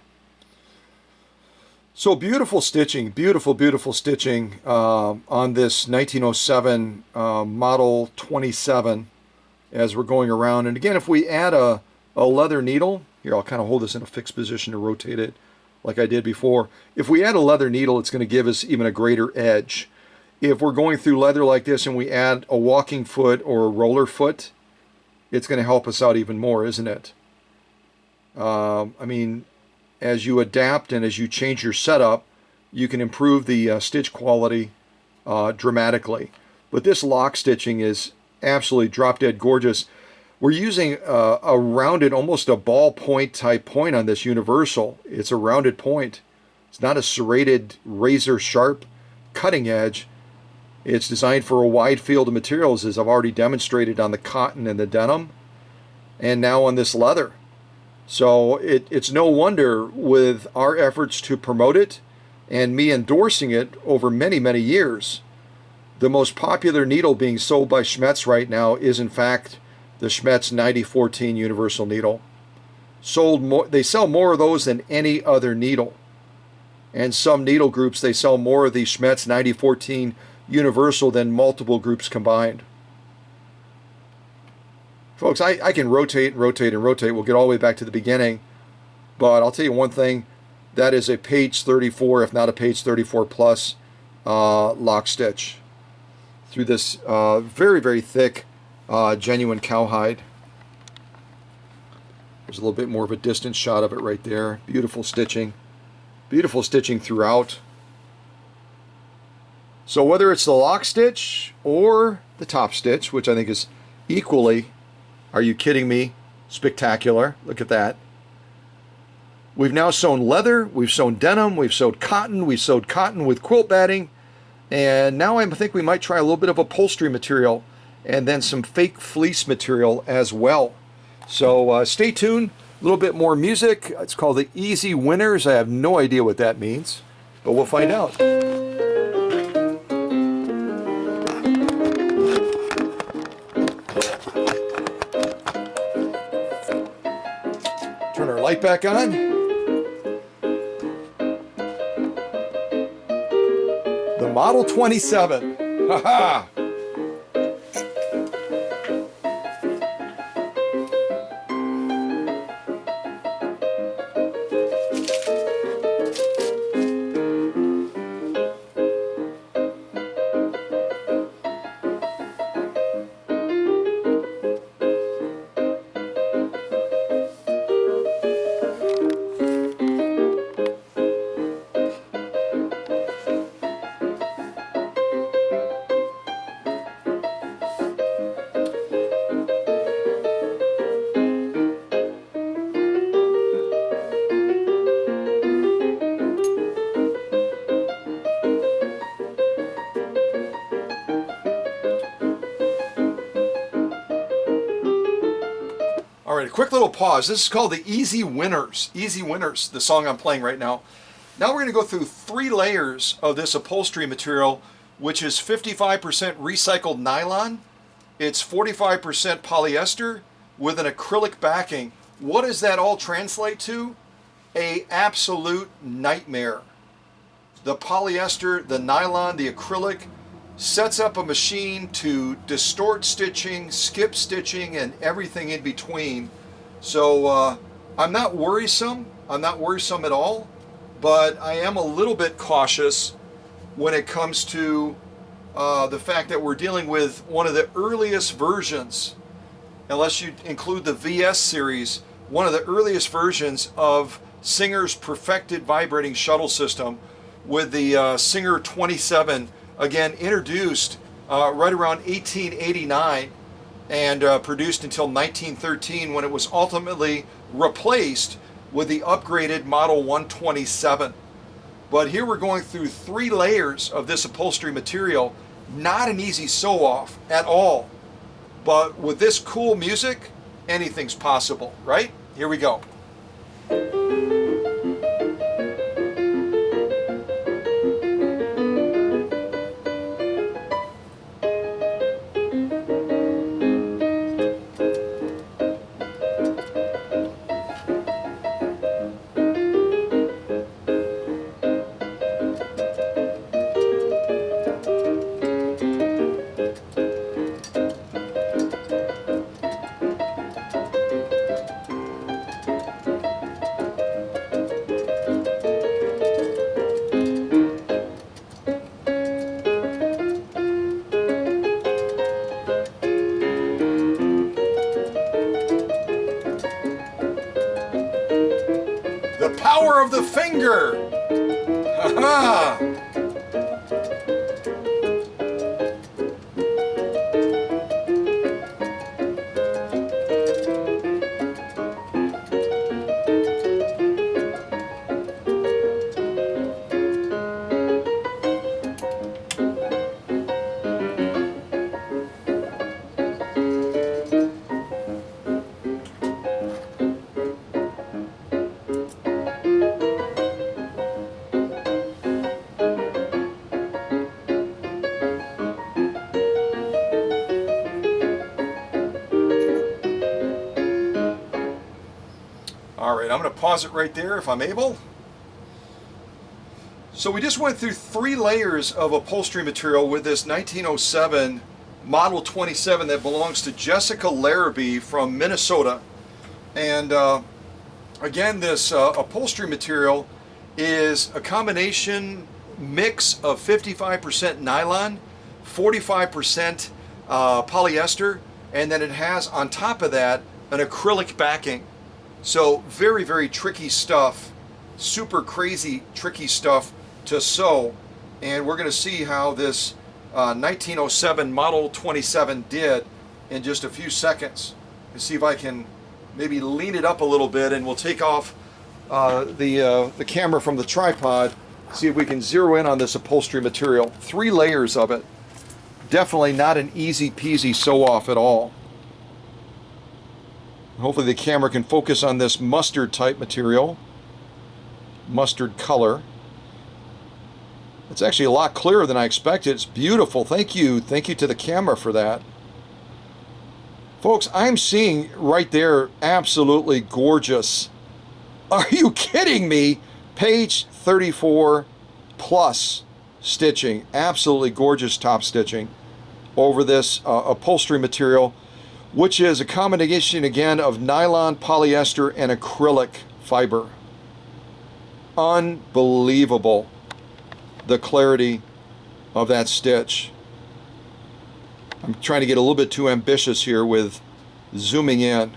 S1: So beautiful stitching, beautiful stitching on this 1907 Model 27 as we're going around. And again, if we add a leather needle, here I'll kind of hold this in a fixed position to rotate it like I did before. If we add a leather needle, it's going to give us even a greater edge. If we're going through leather like this and we add a walking foot or a roller foot, it's going to help us out even more, isn't it? I mean, as you adapt and as you change your setup, you can improve the stitch quality dramatically. But this lock stitching is absolutely drop dead gorgeous. We're using a rounded, almost a ball point type point on this universal. It's a rounded point. It's not a serrated, razor sharp cutting edge. It's designed for a wide field of materials, as I've already demonstrated on the cotton and the denim, and now on this leather. So it's no wonder with our efforts to promote it and me endorsing it over many years, the most popular needle being sold by Schmetz right now is in fact the Schmetz 9014 universal needle. They sell more of those than any other needle. And some needle groups, they sell more of the Schmetz 9014 universal than multiple groups combined. Folks, I can rotate and rotate and rotate. We'll get all the way back to the beginning. But I'll tell you one thing. That is a page 34, if not a page 34 plus lock stitch through this very, very thick genuine cowhide. There's a little bit more of a distance shot of it right there. Beautiful stitching. Beautiful stitching throughout. So whether it's the lock stitch or the top stitch, which I think is equally, are you kidding me, spectacular. Look at that. We've now sewn leather, we've sewn denim, we've sewed cotton with quilt batting, and now I think we might try a little bit of upholstery material and then some fake fleece material as well. So stay tuned, a little bit more music. It's called the Easy Winners. I have no idea what that means, but we'll find out. Turn our light back on. The Model 27. Haha. All right, a quick little pause. This is called the Easy Winners. Easy Winners, the song I'm playing right now. Now we're going to go through 3 layers of this upholstery material, which is 55% recycled nylon. It's 45% polyester with an acrylic backing. What does that all translate to? An absolute nightmare. The polyester, the nylon, the acrylic sets up a machine to distort stitching, skip stitching, and everything in between. So I'm not worrisome. I'm not worrisome at all, but I am a little bit cautious when it comes to the fact that we're dealing with one of the earliest versions, unless you include the VS series, one of the earliest versions of Singer's perfected vibrating shuttle system with the Singer 27, again introduced right around 1889 and produced until 1913, when it was ultimately replaced with the upgraded Model 127. But here we're going through 3 layers of this upholstery material. Not an easy sew off at all, but with this cool music, anything's possible, right? Here we go. The power of the finger! Ha-ha! All right, I'm going to pause it right there if I'm able. So we just went through 3 layers of upholstery material with this 1907 model 27 that belongs to Jessica Larrabee from Minnesota. And again, this upholstery material is a combination mix of 55% nylon, 45% polyester, and then it has on top of that an acrylic backing. So very, very tricky stuff, super crazy tricky stuff to sew. And we're going to see how this 1907 Model 27 did in just a few seconds. Let's see if I can maybe lean it up a little bit, and we'll take off the camera from the tripod, see if we can zero in on this upholstery material. 3 layers of it. Definitely not an easy peasy sew off at all. Hopefully the camera can focus on this mustard type material, mustard color. It's actually a lot clearer than I expected. It's beautiful. Thank you to the camera for that. Folks, I'm seeing right there absolutely gorgeous. Are you kidding me? Page 34 plus stitching. Absolutely gorgeous top stitching over this upholstery material, which is a combination again of nylon, polyester, and acrylic fiber. Unbelievable, the clarity of that stitch. I'm trying to get a little bit too ambitious here with zooming in.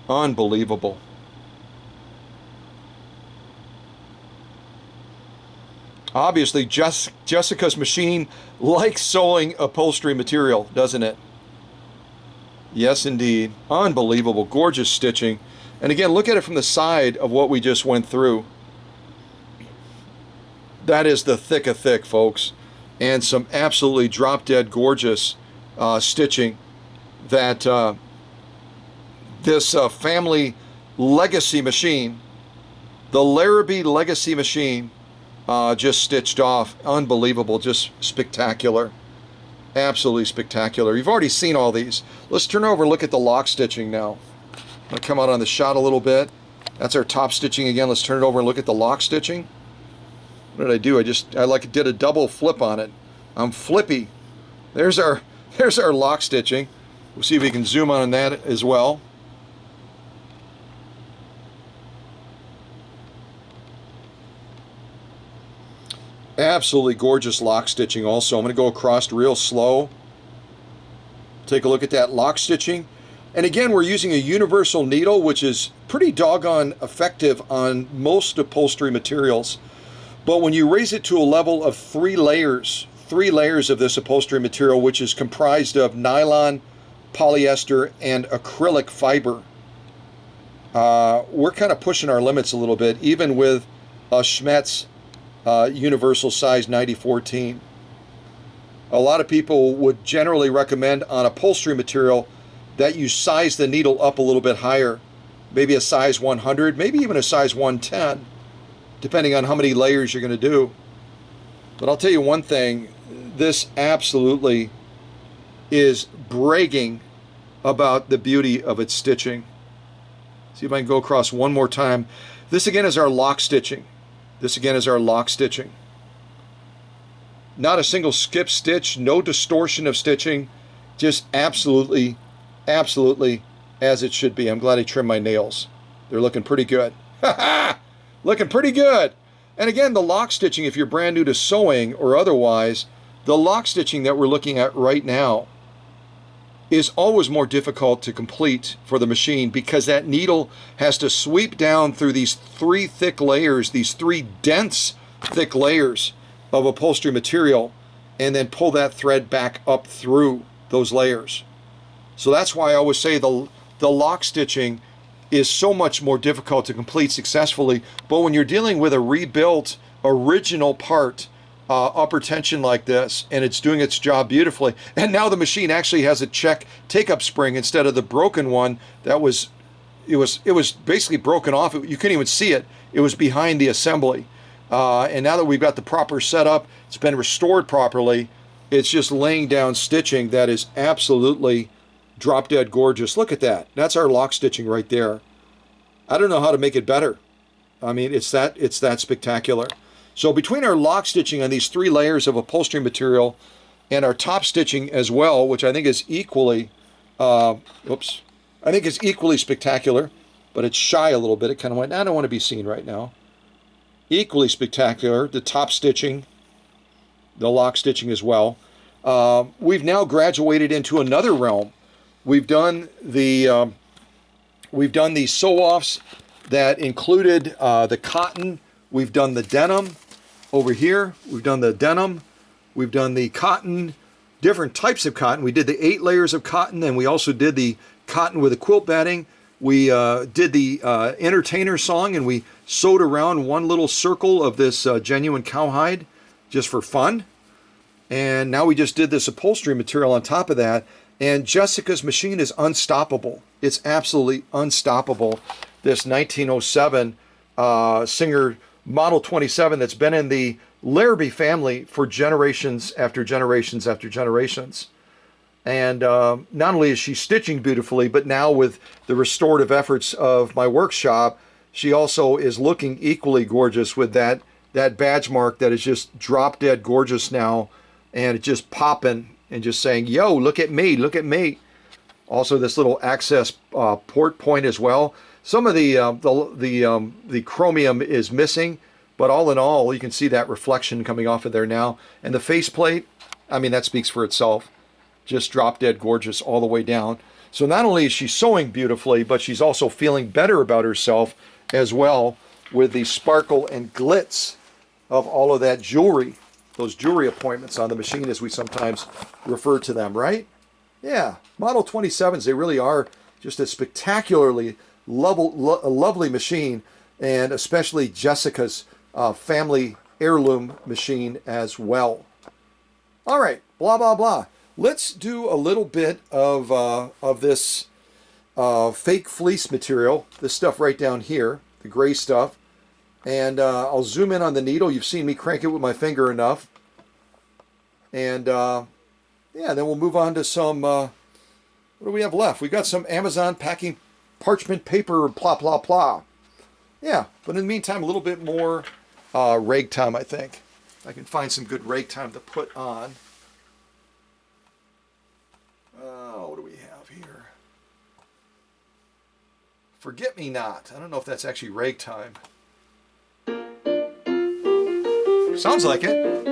S1: Unbelievable. Obviously, Jessica's machine likes sewing upholstery material, doesn't it? Yes, indeed. Unbelievable, gorgeous stitching. And again, look at it from the side of what we just went through. That is the thick of thick, folks. And some absolutely drop-dead gorgeous stitching that this family legacy machine, the Larrabee legacy machine, just stitched off. Unbelievable, just spectacular. Absolutely spectacular. You've already seen all these. Let's turn over and look at the lock stitching now. I'm going to come out on the shot a little bit. That's our top stitching again. Let's turn it over and look at the lock stitching. What did I do? I did a double flip on it. I'm flippy. There's our lock stitching. We'll see if we can zoom on that as well. Absolutely gorgeous lock stitching also. I'm going to go across real slow. Take a look at that lock stitching. And again, we're using a universal needle, which is pretty doggone effective on most upholstery materials. But when you raise it to a level of 3 layers of this upholstery material, which is comprised of nylon, polyester, and acrylic fiber, we're kind of pushing our limits a little bit, even with a Schmetz universal size 9014. A lot of people would generally recommend on upholstery material that you size the needle up a little bit higher, maybe a size 100, maybe even a size 110, depending on how many layers you're going to do. But I'll tell you one thing, this absolutely is bragging about the beauty of its stitching. See if I can go across one more time. This again is our lock stitching. This again is our lock stitching. Not a single skip stitch, no distortion of stitching, just absolutely as it should be. I'm glad I trimmed my nails. They're looking pretty good. Looking pretty good. And again, the lock stitching, if you're brand new to sewing or otherwise, the lock stitching that we're looking at right now is always more difficult to complete for the machine because that needle has to sweep down through these 3 thick layers, these 3 dense thick layers of upholstery material, and then pull that thread back up through those layers. So that's why I always say the lock stitching is so much more difficult to complete successfully. But when you're dealing with a rebuilt original part, upper tension like this, and it's doing its job beautifully, and now the machine actually has a check take-up spring instead of the broken one that was, it was basically broken off. You couldn't even see it. It was behind the assembly. And now that we've got the proper setup, it's been restored properly, it's just laying down stitching that is absolutely drop dead gorgeous. Look at that. That's our lock stitching right there. I don't know how to make it better. I mean, it's that spectacular. So between our lock stitching on these 3 layers of upholstery material and our top stitching as well, which I think is equally, I think is equally spectacular, but it's shy a little bit. It kind of went, I don't want to be seen right now. Equally spectacular, the top stitching, the lock stitching as well. We've now graduated into another realm. We've done the sew-offs that included the cotton. We've done the denim over here. We've done the denim. We've done the cotton, different types of cotton. We did the 8 layers of cotton, and we also did the cotton with the quilt batting. We did the entertainer song, and we sewed around one little circle of this genuine cowhide just for fun. And now we just did this upholstery material on top of that. And Jessica's machine is unstoppable. It's absolutely unstoppable. This 1907 Singer Model 27 that's been in the Larrabee family for generations after generations after generations. And not only is she stitching beautifully, but now with the restorative efforts of my workshop, she also is looking equally gorgeous with that badge mark that is just drop dead gorgeous now. And it's just popping and just saying, yo, look at me, look at me. Also this little access port point as well. Some of the chromium is missing, but all in all, you can see that reflection coming off of there now. And the faceplate, I mean, that speaks for itself. Just drop dead gorgeous all the way down. So not only is she sewing beautifully, but she's also feeling better about herself as well with the sparkle and glitz of all of that jewelry. Those jewelry appointments on the machine, as we sometimes refer to them, right? Yeah, Model 27s, they really are just a spectacularly lovely machine, and especially Jessica's family heirloom machine as well. All right, blah, blah, blah. Let's do a little bit of this fake fleece material, this stuff right down here, the gray stuff. And I'll zoom in on the needle. You've seen me crank it with my finger enough. And yeah, then we'll move on to some, what do we have left? We got some Amazon packing parchment paper, blah, blah, blah. Yeah, but in the meantime, a little bit more rag time, I think. I can find some good rag time to put on. What do we have here? Forget Me Not. I don't know if that's actually rag time. Sounds like it.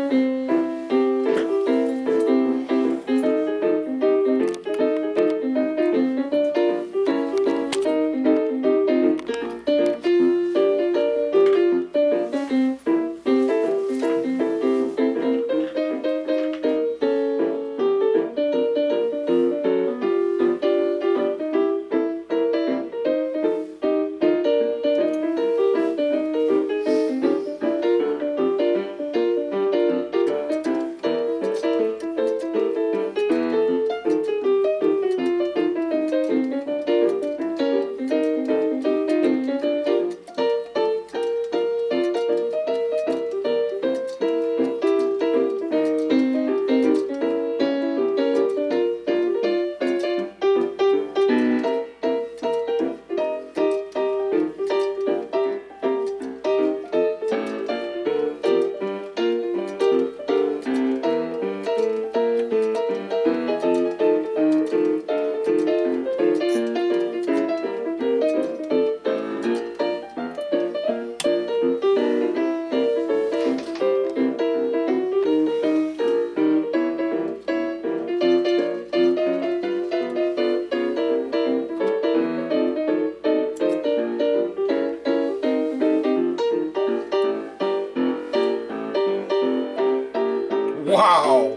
S1: Wow!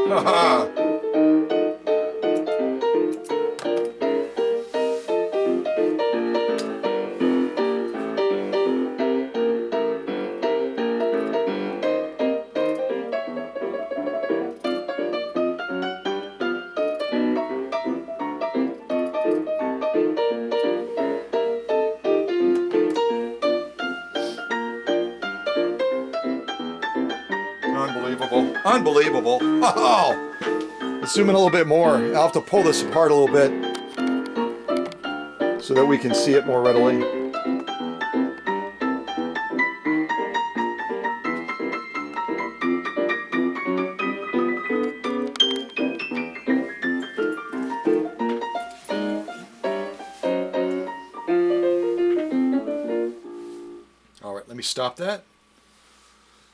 S1: Haha! Unbelievable. Unbelievable. Oh! Let's zoom in a little bit more. I'll have to pull this apart a little bit so that we can see it more readily. we stop that?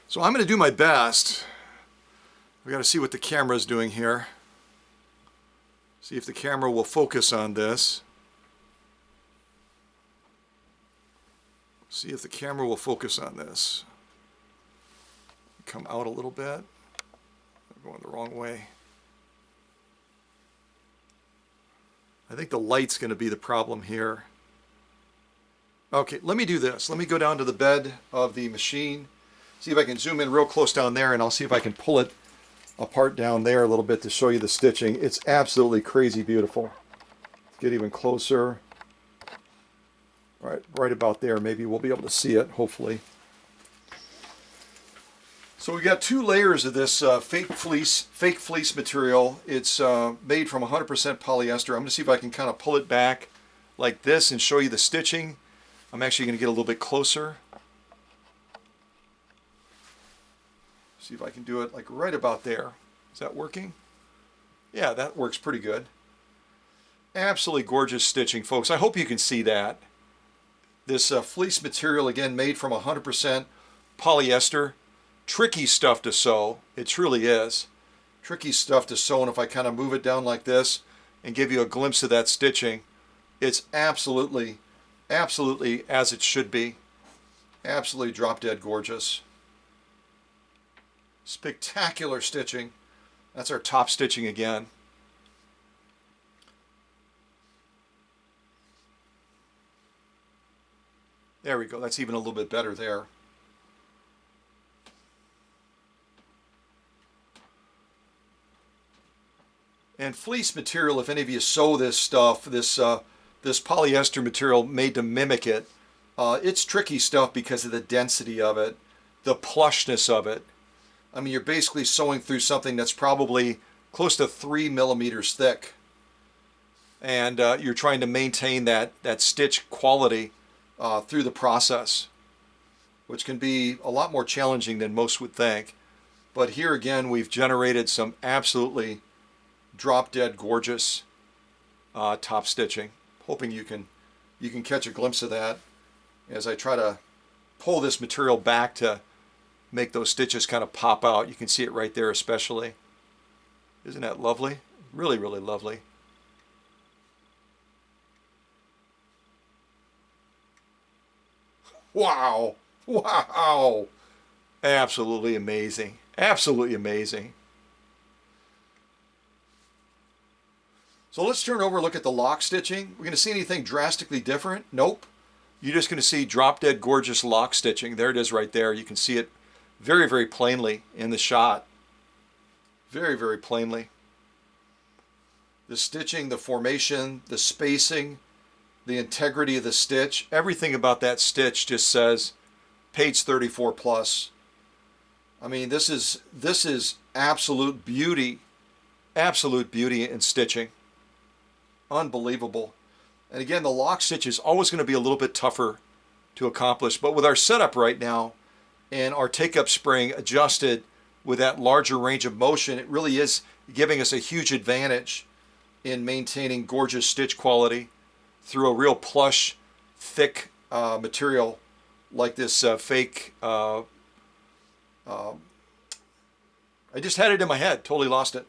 S1: So I'm going to do my best. We got to see what the camera is doing here. See if the camera will focus on this. See if the camera will focus on this. Come out a little bit. I'm going the wrong way. I think the light's going to be the problem here. Okay, let me do this. Let me go down to the bed of the machine. See if I can zoom in real close down there, and I'll see if I can pull it apart down there a little bit to show you the stitching. It's absolutely crazy beautiful. Let's get even closer. Right about there. Maybe we'll be able to see it, hopefully. So we got 2 layers of this fake fleece material. It's made from 100% polyester. I'm going to see if I can kind of pull it back like this and show you the stitching. I'm actually going to get a little bit closer. See if I can do it like right about there. Is that working? Yeah, that works pretty good. Absolutely gorgeous stitching, folks. I hope you can see that. This fleece material, again, made from 100% polyester. Tricky stuff to sew. It truly is. Tricky stuff to sew, and if I kind of move it down like this and give you a glimpse of that stitching, it's absolutely as it should be. Absolutely drop dead gorgeous. Spectacular stitching. That's our top stitching again. There we go. That's even a little bit better there. And fleece material, if any of you sew this stuff, this polyester material made to mimic it, it's tricky stuff because of the density of it, the plushness of it. I mean, you're basically sewing through something that's probably close to 3 millimeters thick. And you're trying to maintain that stitch quality through the process, which can be a lot more challenging than most would think. But here again, we've generated some absolutely drop dead gorgeous top stitching. Hoping you can catch a glimpse of that as I try to pull this material back to make those stitches kind of pop out. You can see it right there especially. Isn't that lovely? Really, really lovely. Wow. Wow. Absolutely amazing. Absolutely amazing. So let's turn over and look at the lock stitching. We're going to see anything drastically different? Nope. You're just going to see drop dead gorgeous lock stitching. There it is right there. You can see it very, very plainly in the shot. Very, very plainly. The stitching, the formation, the spacing, the integrity of the stitch, everything about that stitch just says page 34 plus. I mean, this is absolute beauty in stitching. Unbelievable. And again, the lock stitch is always going to be a little bit tougher to accomplish, but with our setup right now and our take-up spring adjusted with that larger range of motion, it really is giving us a huge advantage in maintaining gorgeous stitch quality through a real plush, thick material like this fake. I just had it in my head, totally lost it.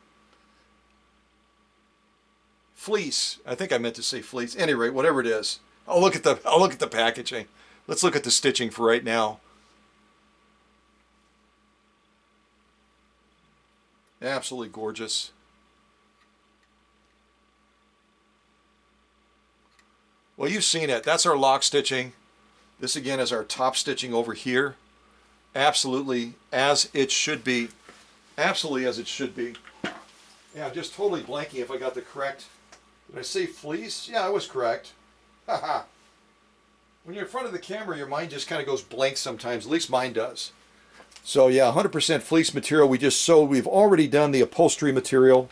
S1: Fleece. I think I meant to say fleece. At any rate, whatever it is. I'll look at the packaging. Let's look at the stitching for right now. Absolutely gorgeous. Well, you've seen it. That's our lock stitching. This again is our top stitching over here. Absolutely as it should be. Absolutely as it should be. Yeah, I'm just totally blanking if I got the correct. Did I say fleece? Yeah, I was correct. Haha. When you're in front of the camera, your mind just kind of goes blank sometimes. At least mine does. So yeah, 100% fleece material we just sewed. We've already done the upholstery material.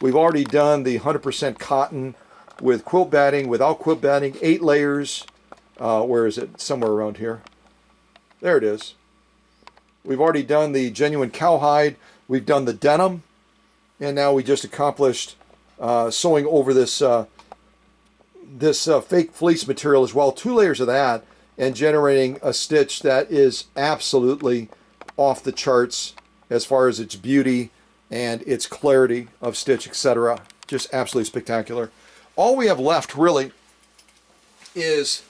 S1: We've already done the 100% cotton with quilt batting, without quilt batting, 8 layers. Where is it? Somewhere around here. There it is. We've already done the genuine cowhide. We've done the denim. And now we just accomplished sewing over this fake fleece material as well. 2 layers of that. and generating a stitch that is absolutely off the charts as far as its beauty and its clarity of stitch, etc. Just absolutely spectacular. All we have left really is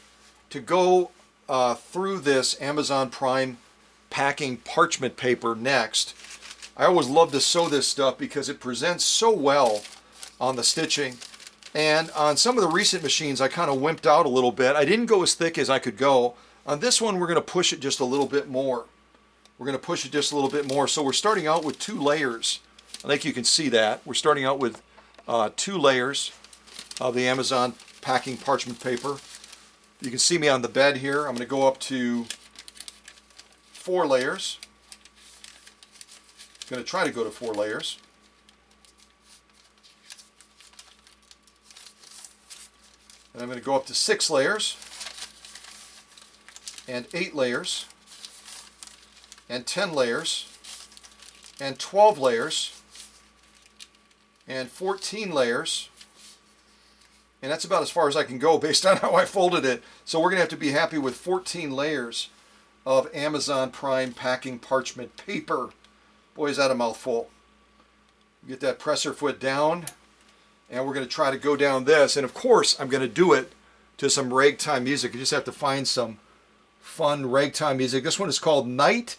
S1: to go through this Amazon Prime packing parchment paper next. I always love to sew this stuff because it presents so well on the stitching. And on some of the recent machines, I kind of wimped out a little bit. I didn't go as thick as I could go. On this one, we're going to push it just a little bit more. We're going to push it just a little bit more. So we're starting out with 2 layers. I think you can see that. We're starting out with 2 layers of the Amazon packing parchment paper. You can see me on the bed here. I'm going to go up to 4 layers. I'm going to try to go to 4 layers. And I'm going to go up to 6 layers, and 8 layers, and 10 layers, and 12 layers, and 14 layers. And that's about as far as I can go based on how I folded it. So we're going to have to be happy with 14 layers of Amazon Prime packing parchment paper. Boy, is that a mouthful. Get that presser foot down. And we're going to try to go down this. And of course, I'm going to do it to some ragtime music. You just have to find some fun ragtime music. This one is called Night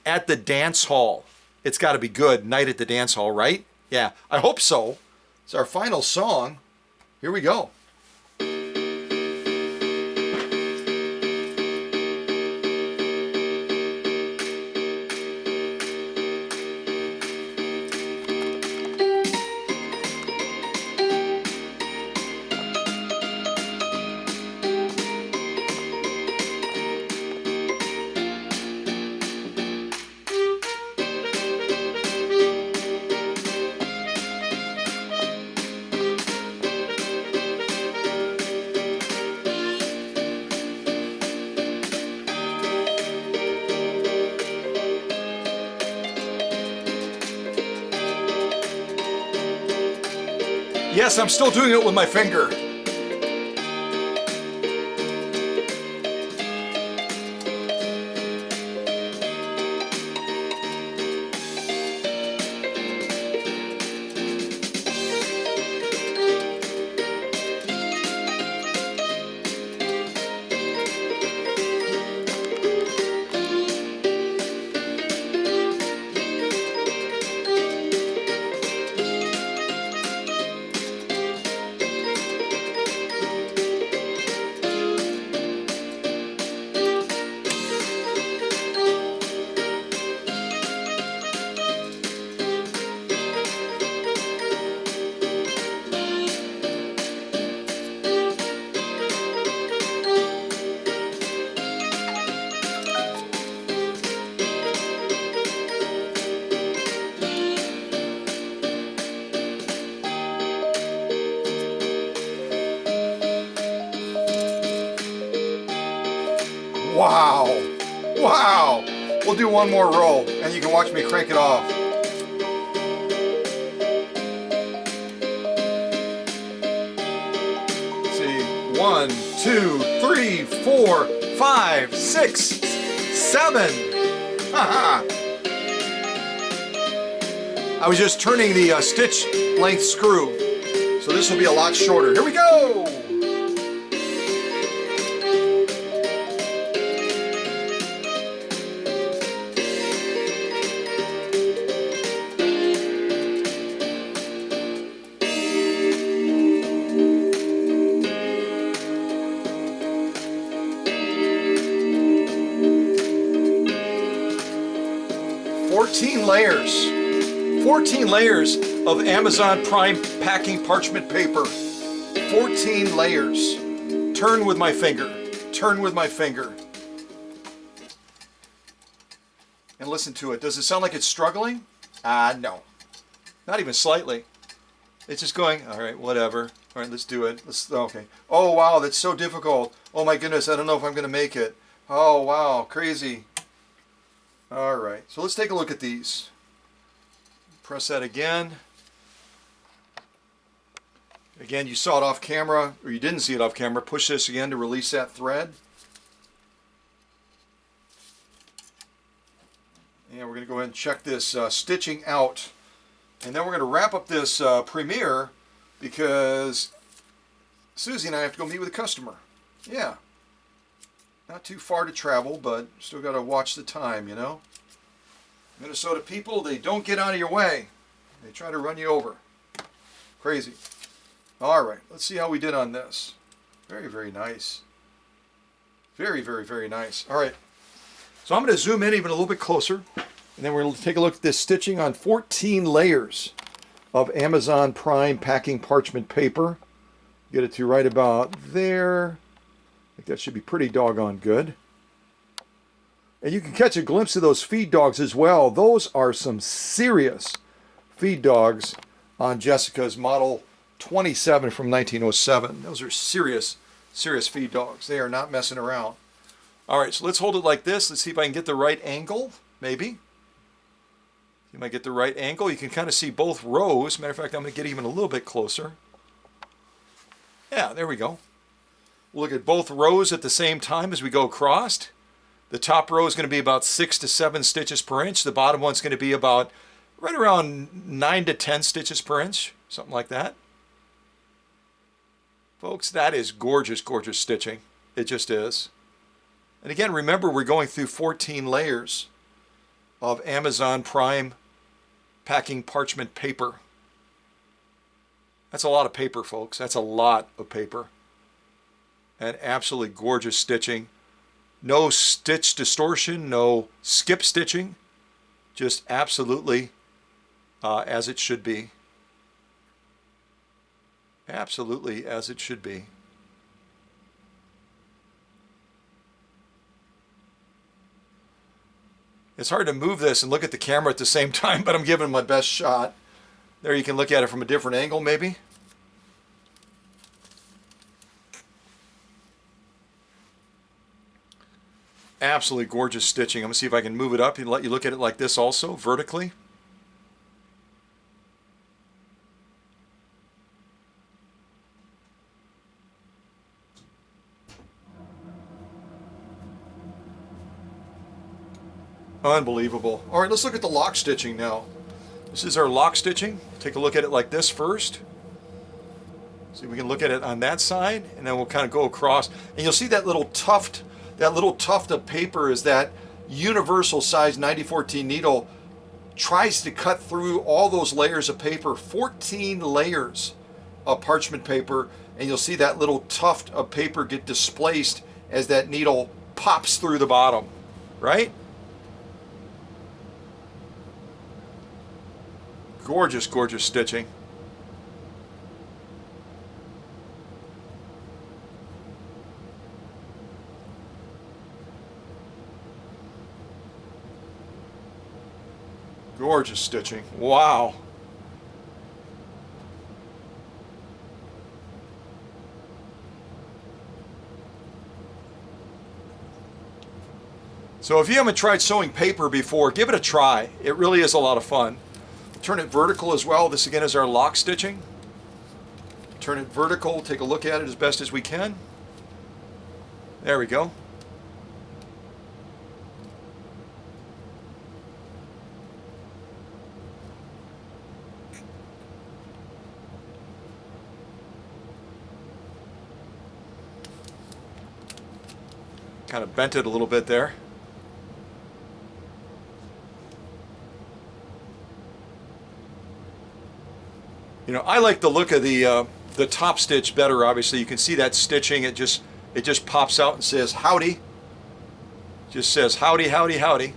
S1: at the Dance Hall. It's got to be good. Night at the Dance Hall, right? Yeah, I hope so. It's our final song. Here we go. Yes, I'm still doing it with my finger. Wow. Wow. We'll do one more row and you can watch me crank it off. Let's see. 1, 2, 3, 4, 5, 6, 7. Haha. I was just turning the stitch length screw. So this will be a lot shorter. Here we go. Layers. 14 layers of Amazon Prime packing parchment paper. 14 layers. Turn with my finger. Turn with my finger. And listen to it. Does it sound like it's struggling? No. Not even slightly. It's just going, all right, whatever. All right, let's do it. Okay. Oh, wow, that's so difficult. Oh, my goodness, I don't know if I'm going to make it. Oh, wow, crazy. All right, so let's take a look at these. Press that again. Again, you saw it off camera, or you didn't see it off camera. Push this again to release that thread. And we're going to go ahead and check this stitching out. And then we're going to wrap up this premiere because Susie and I have to go meet with a customer. Yeah. Not too far to travel, but still got to watch the time, you know. Minnesota people, they don't get out of your way. They try to run you over. Crazy. All right, let's see how we did on this. Very, very nice. Very, very, very nice. All right. So I'm going to zoom in even a little bit closer, and then we're going to take a look at this stitching on 14 layers of Amazon Prime packing parchment paper. Get it to right about there. I think that should be pretty doggone good. And you can catch a glimpse of those feed dogs as well. Those are some serious feed dogs on Jessica's model 27 from 1907. Those are serious, serious feed dogs. They are not messing around. All right, so let's hold it like this. Let's see if I can get the right angle, maybe. You might get the right angle. You can kind of see both rows. Matter of fact, I'm going to get even a little bit closer. Yeah, there we go. We'll look at both rows at the same time as we go across. The top row is going to be about 6 to 7 stitches per inch. The bottom one's going to be about right around 9 to 10 stitches per inch, something like that. Folks, that is gorgeous, gorgeous stitching. It just is. And again, remember, we're going through 14 layers of Amazon Prime packing parchment paper. That's a lot of paper, folks. That's a lot of paper. And absolutely gorgeous stitching. No stitch distortion, no skip stitching. Just absolutely as it should be. Absolutely as it should be. It's hard to move this and look at the camera at the same time, but I'm giving my best shot. There you can look at it from a different angle maybe. Absolutely gorgeous stitching. I'm going to see if I can move it up and let you look at it like this also, vertically. Unbelievable. All right, let's look at the lock stitching now. This is our lock stitching. Take a look at it like this first. See, we can look at it on that side, and then we'll kind of go across. And you'll see that little tuft of paper is that universal size 9014 needle tries to cut through all those layers of paper, 14 layers of parchment paper, and you'll see that little tuft of paper get displaced as that needle pops through the bottom, right? Gorgeous, gorgeous stitching. Gorgeous stitching. Wow. So if you haven't tried sewing paper before, give it a try. It really is a lot of fun. Turn it vertical as well. This again is our lock stitching. Turn it vertical, take a look at it as best as we can. There we go. Kind of bent it a little bit there. You know, I like the look of the top stitch better. Obviously, you can see that stitching. It just pops out and says howdy. Just says howdy, howdy, howdy.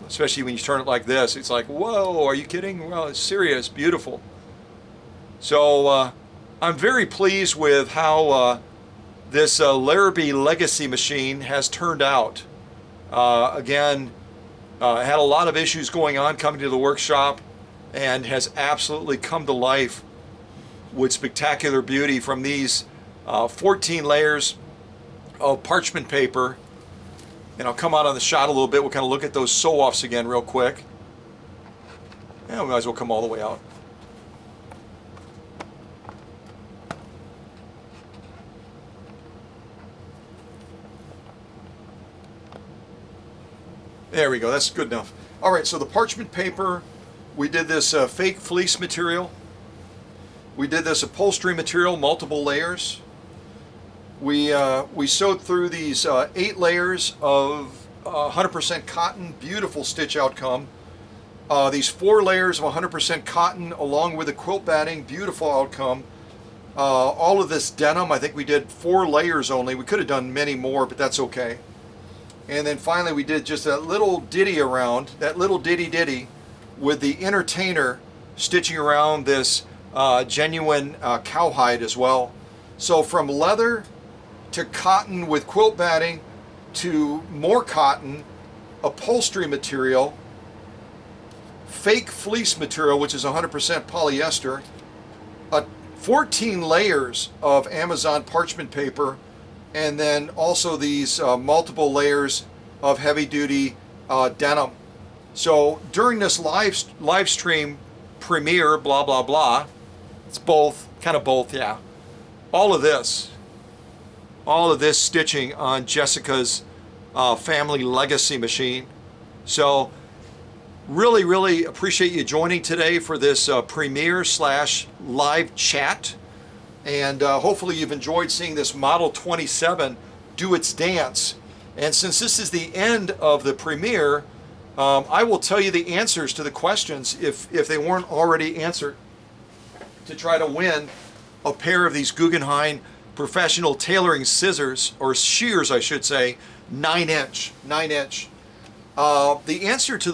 S1: Especially when you turn it like this, it's like, whoa, are you kidding? Well, it's serious, beautiful. So I'm very pleased with how this Larrabee Legacy machine has turned out. Again, had a lot of issues going on coming to the workshop, and has absolutely come to life with spectacular beauty from these 14 layers of parchment paper. And I'll come out on the shot a little bit. We'll kind of look at those sew-offs again real quick. Yeah, we might as well come all the way out. There we go, that's good enough. All right, so the parchment paper, we did this fake fleece material. We did this upholstery material, multiple layers. We sewed through these 8 layers of 100% cotton, beautiful stitch outcome. These 4 layers of 100% cotton along with the quilt batting, beautiful outcome. All of this denim, I think we did 4 layers only. We could have done many more, but that's okay. And then finally we did just that little ditty around, that little ditty with the entertainer stitching around this genuine cowhide as well. So from leather to cotton with quilt batting to more cotton, upholstery material, fake fleece material, which is 100% polyester, 14 layers of Amazon parchment paper, and then also these multiple layers of heavy-duty denim. So during this live stream premiere, blah, blah, blah, it's both, kind of both, yeah. All of this stitching on Jessica's family legacy machine. So really, really appreciate you joining today for this premiere / live chat. And hopefully you've enjoyed seeing this Model 27 do its dance. And since this is the end of the premiere, I will tell you the answers to the questions if they weren't already answered, to try to win a pair of these Guggenhein professional tailoring scissors, or shears I should say, 9-inch. The answer to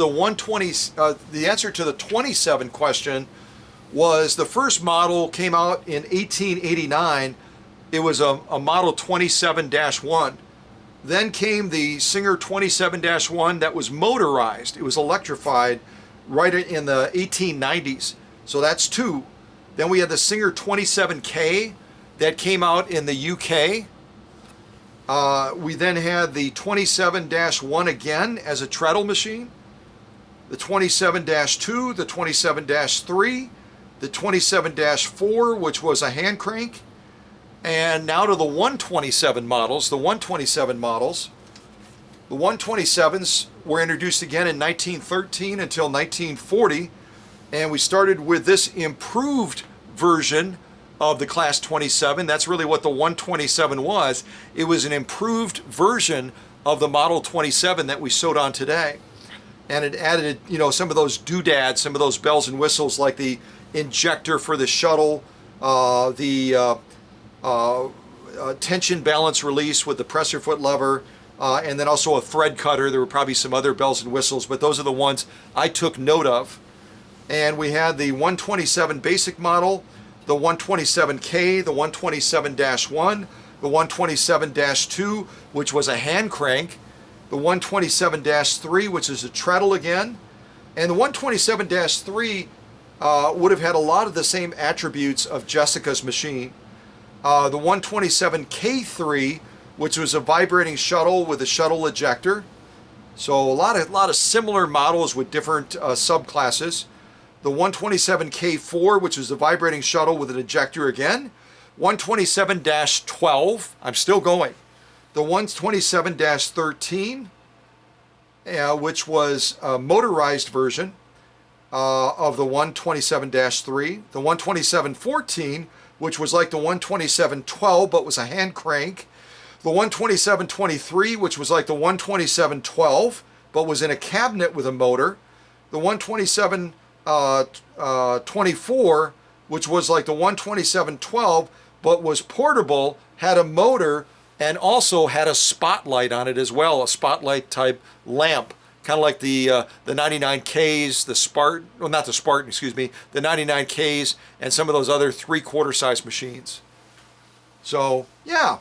S1: the 27 question was, the first model came out in 1889. It was a Model 27-1. Then came the Singer 27-1 that was motorized. It was electrified right in the 1890s. So that's 2. Then we had the Singer 27K that came out in the UK. We then had the 27-1 again as a treadle machine, the 27-2, the 27-3, the 27-4, which was a hand crank, and now to the 127 models. The 127 models, the 127s were introduced again in 1913 until 1940, and we started with this improved version of the Class 27. That's really what the 127 was. It was an improved version of the Model 27 that we sewed on today. And it added, some of those doodads, some of those bells and whistles, like the injector for the shuttle, the tension balance release with the presser foot lever, and then also a thread cutter. There were probably some other bells and whistles, but those are the ones I took note of. And we had the 127 basic model, the 127K, the 127-1, the 127-2, which was a hand crank, the 127-3, which is a treadle again, and the 127-3 would have had a lot of the same attributes of Jessica's machine. The 127K3, which was a vibrating shuttle with a shuttle ejector. So a lot of similar models with different subclasses. The 127K4, which is a vibrating shuttle with an ejector again. 127-12, I'm still going. The 127-13, which was a motorized version of the 127-3. The 127-14, which was like the 127-12 but was a hand crank. The 127-23, which was like the 127-12 but was in a cabinet with a motor. The 127-24, which was like the 127-12 but was portable, had a motor, and also had a spotlight on it as well, a spotlight type lamp, kind of like the 99Ks, the Spartan, well, not the Spartan, excuse me, the 99Ks and some of those other 3/4 size machines. So yeah.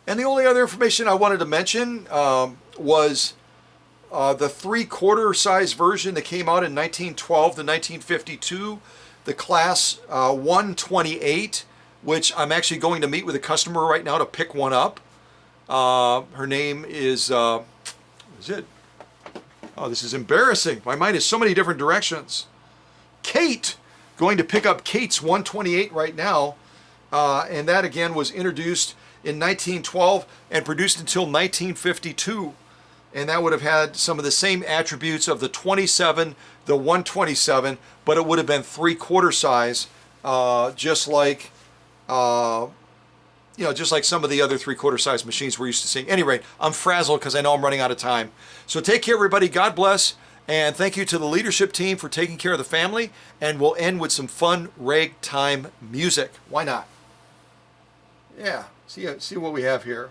S1: And the only other information I wanted to mention was the 3/4 size version that came out in 1912 to 1952, the Class 128, which I'm actually going to meet with a customer right now to pick one up. Her name is, what is it? Oh, this is embarrassing. My mind is so many different directions. Kate, going to pick up Kate's 128 right now. And that again was introduced in 1912 and produced until 1952. and that would have had some of the same attributes of the 27, the 127, but it would have been 3/4 size, just like just like some of the other 3/4 size machines we're used to seeing. Anyway, I'm frazzled because I know I'm running out of time. So take care, everybody. God bless. And thank you to the leadership team for taking care of the family. And we'll end with some fun ragtime music. Why not? Yeah, see what we have here.